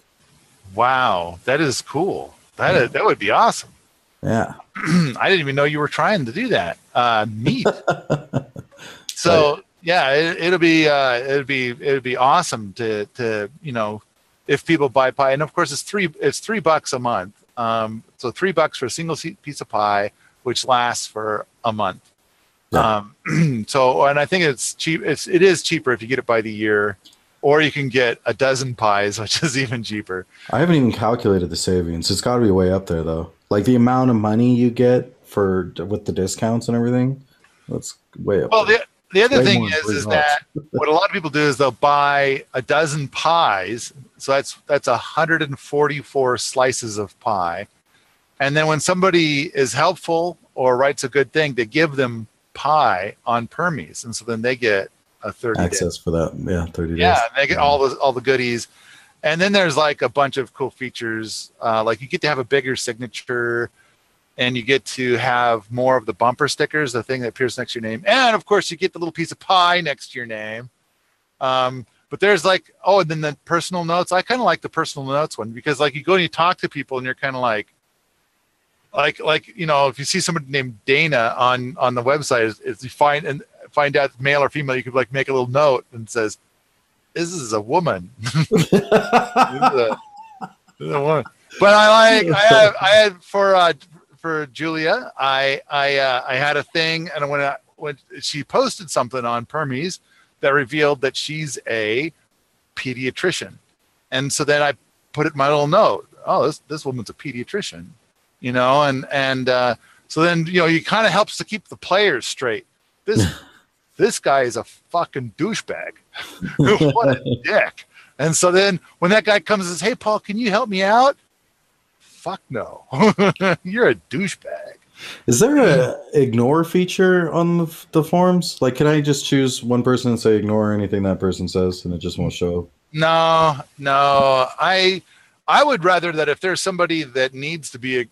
Wow, that is cool. That would be awesome. Yeah. I didn't even know you were trying to do that. Neat. So yeah, it'll be awesome to if people buy Pi, and of course it's $3 a month. So $3 for a single piece of pie, which lasts for a month. Yeah. And I think it's cheap. It is cheaper if you get it by the year, or you can get a dozen pies, which is even cheaper. I haven't even calculated the savings. It's got to be way up there though. Like the amount of money you get with the discounts and everything, that's way up. Well, the other thing is that what a lot of people do is they'll buy a dozen pies. So that's 144 slices of pie. And then when somebody is helpful or writes a good thing, they give them pie on Permies. And so then they get a 30 access for that. Yeah, 30 days. Yeah, they get all the goodies. And then there's like a bunch of cool features. Like you get to have a bigger signature, and you get to have more of the bumper stickers, the thing that appears next to your name. And of course you get the little piece of pie next to your name. But there's like, and then the personal notes. I kind of like the personal notes one, because like you go and you talk to people and you're kind of like, if you see somebody named Dana on the website, if you find out male or female, you could like make a little note and says, this is a woman. This is a woman. But I had for Julia, I had a thing, and when she posted something on Permies that revealed that she's a pediatrician, and so then I put it in my little note. Oh, this woman's a pediatrician, and so then you kind of helps to keep the players straight. This guy is a fucking douchebag. What a dick. And so then when that guy comes and says, hey, Paul, can you help me out? Fuck no. You're a douchebag. Is there a ignore feature on the forums? Like, can I just choose one person and say ignore anything that person says and it just won't show? No. I would rather that if there's somebody that needs to be,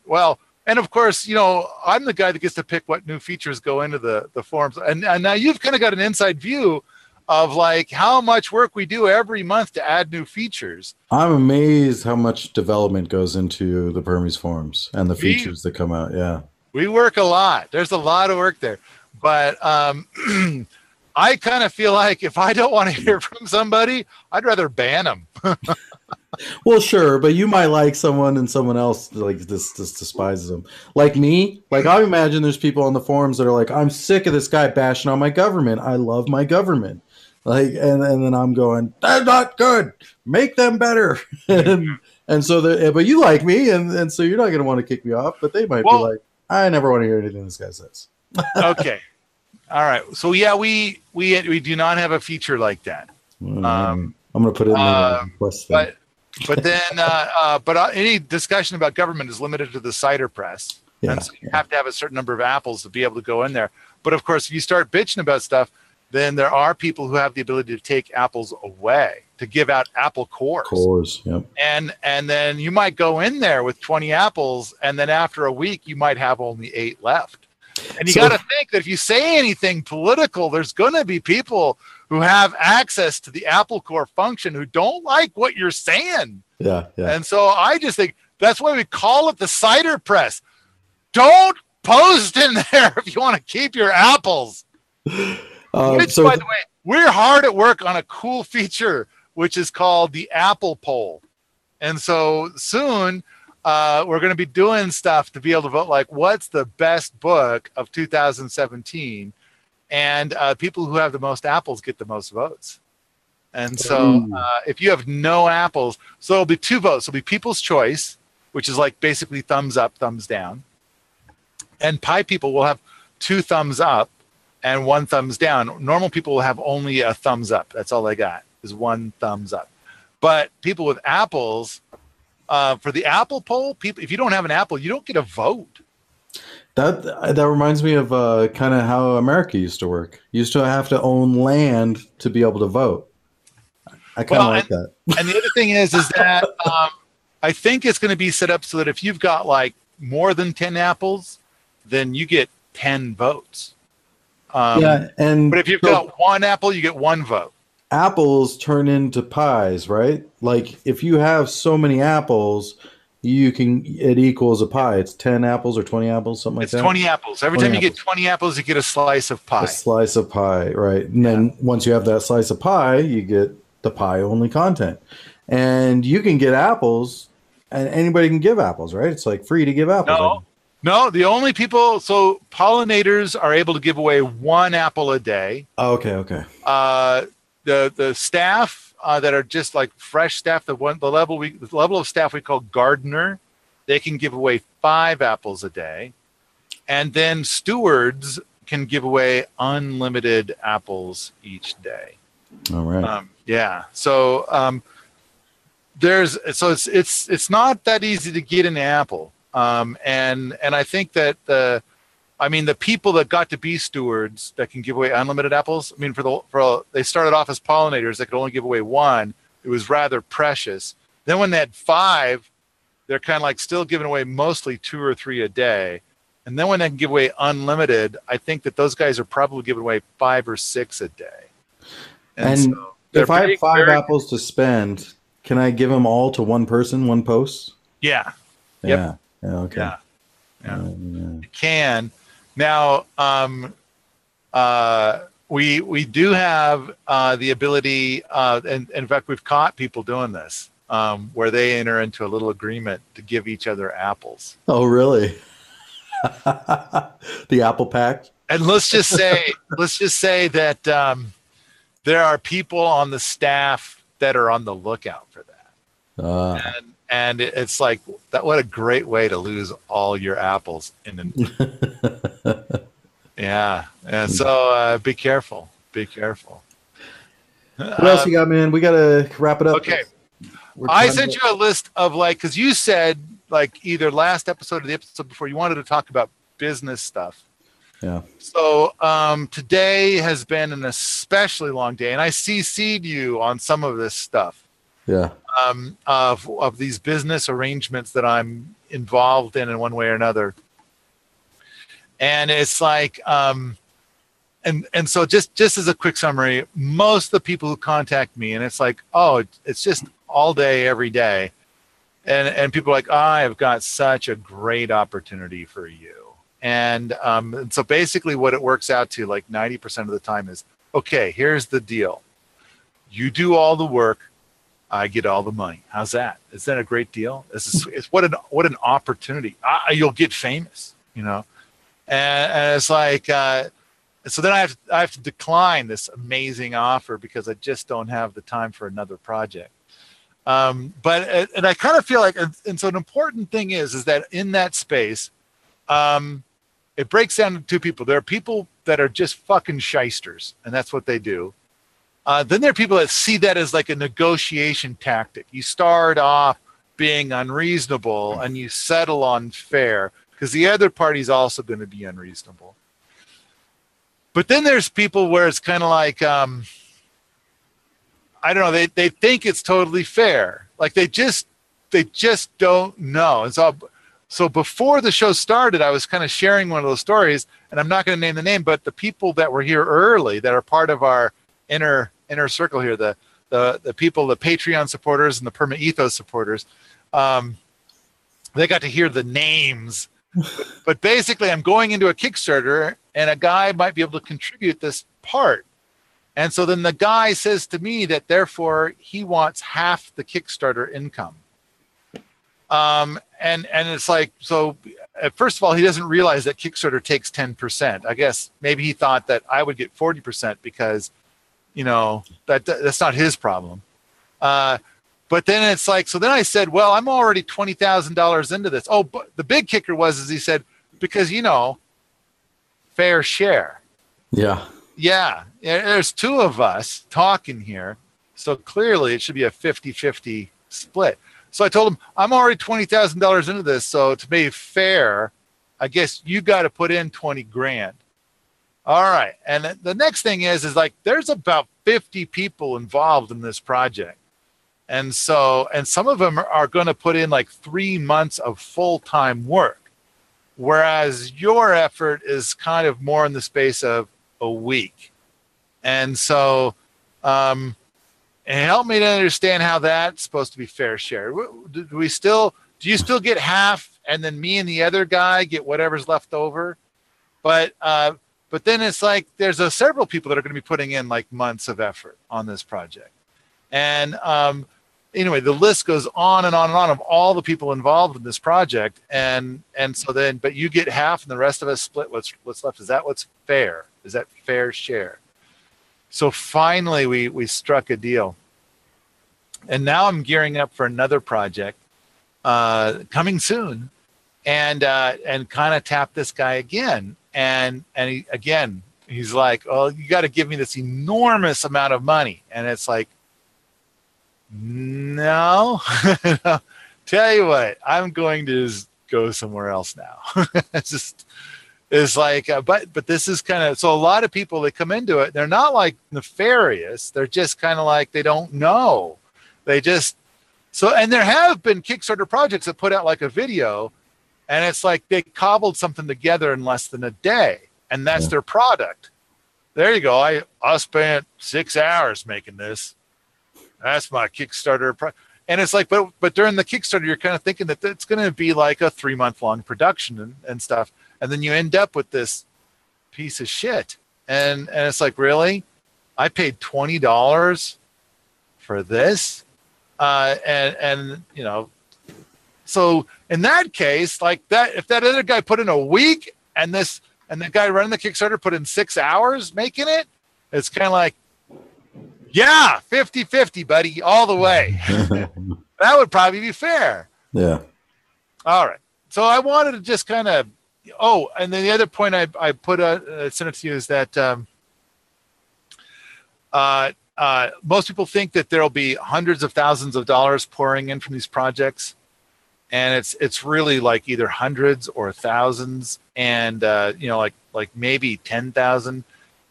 and of course, I'm the guy that gets to pick what new features go into the forums. And now you've kind of got an inside view of like how much work we do every month to add new features. I'm amazed how much development goes into the Permies forums and the features that come out. Yeah. We work a lot. There's a lot of work there. But I kind of feel like if I don't want to hear from somebody, I'd rather ban them. Well, sure, but you might like someone and someone else like this despises them. Like me, like I imagine there's people on the forums that are like, I'm sick of this guy bashing on my government. I love my government. Like, and then I'm going, they're not good. Make them better. and so, but you like me, and so you're not going to want to kick me off. But they might be like, I never want to hear anything this guy says. Okay, all right. So yeah, we do not have a feature like that. I'm going to put it in the request thing. But then, any discussion about government is limited to the cider press. Yeah, and so you have to have a certain number of apples to be able to go in there. But of course, if you start bitching about stuff, then there are people who have the ability to take apples away, to give out apple cores. Cores, yep. And then you might go in there with 20 apples, and then after a week, you might have only 8 left. And you got to think that if you say anything political, there's going to be people who have access to the apple core function who don't like what you're saying. Yeah, yeah. And so I just think that's why we call it the cider press. Don't post in there if you want to keep your apples. Which, by the way, we're hard at work on a cool feature, which is called the Apple Poll. And so soon we're going to be doing stuff to be able to vote, like what's the best book of 2017? And people who have the most apples get the most votes. And so if you have no apples, so it'll be 2 votes. It'll be People's Choice, which is like basically thumbs up, thumbs down. And Pie people will have 2 thumbs up and 1 thumbs down. Normal people will have only a thumbs up. That's all they got, is 1 thumbs up. But people with apples, for the Apple Poll, people, if you don't have an apple, you don't get a vote. That reminds me of kind of how America used to work. You used to have to own land to be able to vote. I kind of like that. And the other thing is that I think it's going to be set up so that if you've got like more than 10 apples, then you get 10 votes. But if you've got 1 apple, you get 1 vote. Apples turn into pies, right? Like if you have so many apples, it equals a pie. It's 10 apples or 20 apples, something like that. It's 20 apples. Every time you get 20 apples, you get a slice of pie. A slice of pie, right? And then once you have that slice of pie, you get the pie only content. And you can get apples, and anybody can give apples, right? It's like free to give apples. No, the only people, so pollinators are able to give away 1 apple a day. Oh, okay. The staff that are just like fresh staff, the level of staff we call gardener, they can give away 5 apples a day. And then stewards can give away unlimited apples each day. All right. So it's not that easy to get an apple. And I think that the people that got to be stewards that can give away unlimited apples, I mean, they started off as pollinators that could only give away 1. It was rather precious. Then when they had 5, they're kind of like still giving away mostly 2 or 3 a day. And then when they can give away unlimited, I think that those guys are probably giving away 5 or 6 a day. And so if I have 5 apples to spend, can I give them all to one person, one post? Yeah. Yep. Yeah. Okay. Yeah. You can. Now, we do have the ability, and in fact, we've caught people doing this, where they enter into a little agreement to give each other apples. Oh, really? The Apple Pact. And let's just say that there are people on the staff that are on the lookout for that. And it's like that. What a great way to lose all your apples yeah. And so be careful. Be careful. What else you got, man? We got to wrap it up. Okay. I sent you a list of because you said either last episode or the episode before you wanted to talk about business stuff. Yeah. So today has been an especially long day, and I CC'd you on some of this stuff. Yeah. Of these business arrangements that I'm involved in one way or another. And it's like, and so just as a quick summary, most of the people who contact me, and it's like, oh, it's just all day, every day. And people are like, oh, I've got such a great opportunity for you. And so basically what it works out to, like 90% of the time is, okay, here's the deal. You do all the work, I get all the money. How's that? Is that a great deal? It's what an opportunity. You'll get famous, and it's like, so then I have to decline this amazing offer because I just don't have the time for another project. But I kind of feel like, and so an important thing is that in that space, it breaks down to 2 people. There are people that are just fucking shysters, and that's what they do. Then there are people that see that as like a negotiation tactic. You start off being unreasonable and you settle on fair because the other party's also going to be unreasonable. But then there's people where it's kind of like, I don't know, they think it's totally fair. Like they just don't know. And so before the show started, I was kind of sharing one of those stories, and I'm not going to name the name, but the people that were here early that are part of our inner circle here, the people, the Patreon supporters and the Perma Ethos supporters, they got to hear the names. But basically, I'm going into a Kickstarter, and a guy might be able to contribute this part. And so then the guy says to me that therefore he wants half the Kickstarter income. And it's like, so first of all, he doesn't realize that Kickstarter takes 10%. I guess maybe he thought that I would get 40% because, that's not his problem. But then it's like, so then I said, well, I'm already $20,000 into this. Oh, but the big kicker is he said, because, fair share. Yeah. Yeah. There's two of us talking here. So clearly it should be a 50-50 split. So I told him, I'm already $20,000 into this. So to be fair, I guess you got to put in 20 grand. All right. And the next thing is like, there's about 50 people involved in this project. And some of them are going to put in like 3 months of full-time work, whereas your effort is kind of more in the space of a week. And so, and help me to understand how that's supposed to be fair share. Do you still get half, and then me and the other guy get whatever's left over? But then it's like there's several people that are going to be putting in like months of effort on this project. And anyway, the list goes on and on and on of all the people involved in this project. And so then, but you get half and the rest of us split what's left. Is that what's fair? Is that fair share? So finally we struck a deal. And now I'm gearing up for another project coming soon, and kind of tap this guy again. And he's like, oh, you got to give me this enormous amount of money. And it's like, no, tell you what, I'm going to just go somewhere else now. It's like, but this is kind of, so a lot of people that come into it, they're not like nefarious. They're just kind of like, they don't know. They just, and there have been Kickstarter projects that put out like a video, and it's like they cobbled something together in less than a day, and that's their product. There you go. I spent 6 hours making this. That's my Kickstarter. And it's like, but during the Kickstarter, you're kind of thinking that it's going to be like a 3-month-long production and stuff. And then you end up with this piece of shit. And it's like, really? I paid $20 for this? So in that case, like that, if that other guy put in a week and the guy running the Kickstarter put in 6 hours making it, it's kind of like, yeah, 50-50, buddy, all the way. That would probably be fair. Yeah. All right. So I wanted to just kind of, and then the other point I put sent it to you is that most people think that there'll be hundreds of thousands of dollars pouring in from these projects, and it's really like either hundreds or thousands, and like maybe 10,000.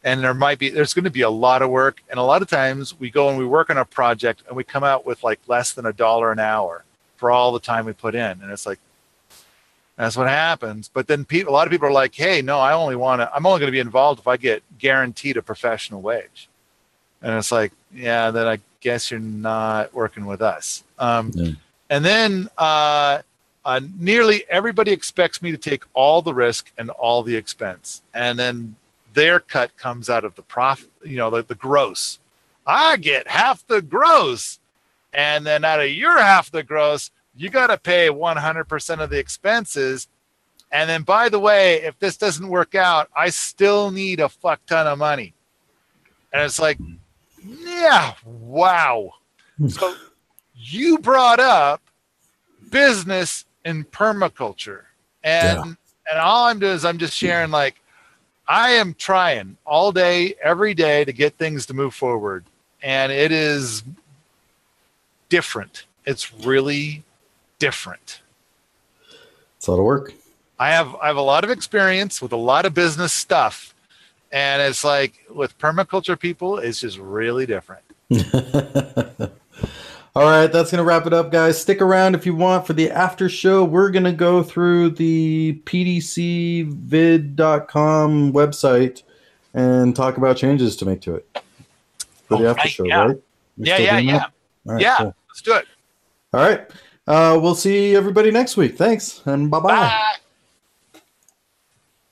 And there's going to be a lot of work. And a lot of times we go and we work on a project and we come out with like less than $1 an hour for all the time we put in. And it's like, that's what happens. But then a lot of people are like, hey, no, I'm only going to be involved if I get guaranteed a professional wage. And it's like, yeah, then I guess you're not working with us. And then nearly everybody expects me to take all the risk and all the expense. And then their cut comes out of the profit, the gross. I get half the gross. And then out of your half the gross, you got to pay 100% of the expenses. And then, by the way, if this doesn't work out, I still need a fuck ton of money. And it's like, yeah, wow. So you brought up business in permaculture. And all I'm doing is I'm just sharing, like, I am trying all day, every day to get things to move forward. And it is different. It's really different. It's a lot of work. I have a lot of experience with a lot of business stuff. And it's like with permaculture people, it's just really different. All right, that's going to wrap it up, guys. Stick around if you want for the after show. We're going to go through the pdcvid.com website and talk about changes to make to it for the after show, right? Yeah. All right, yeah, cool. let's do it. All right. We'll see everybody next week. Thanks, and bye-bye. Bye.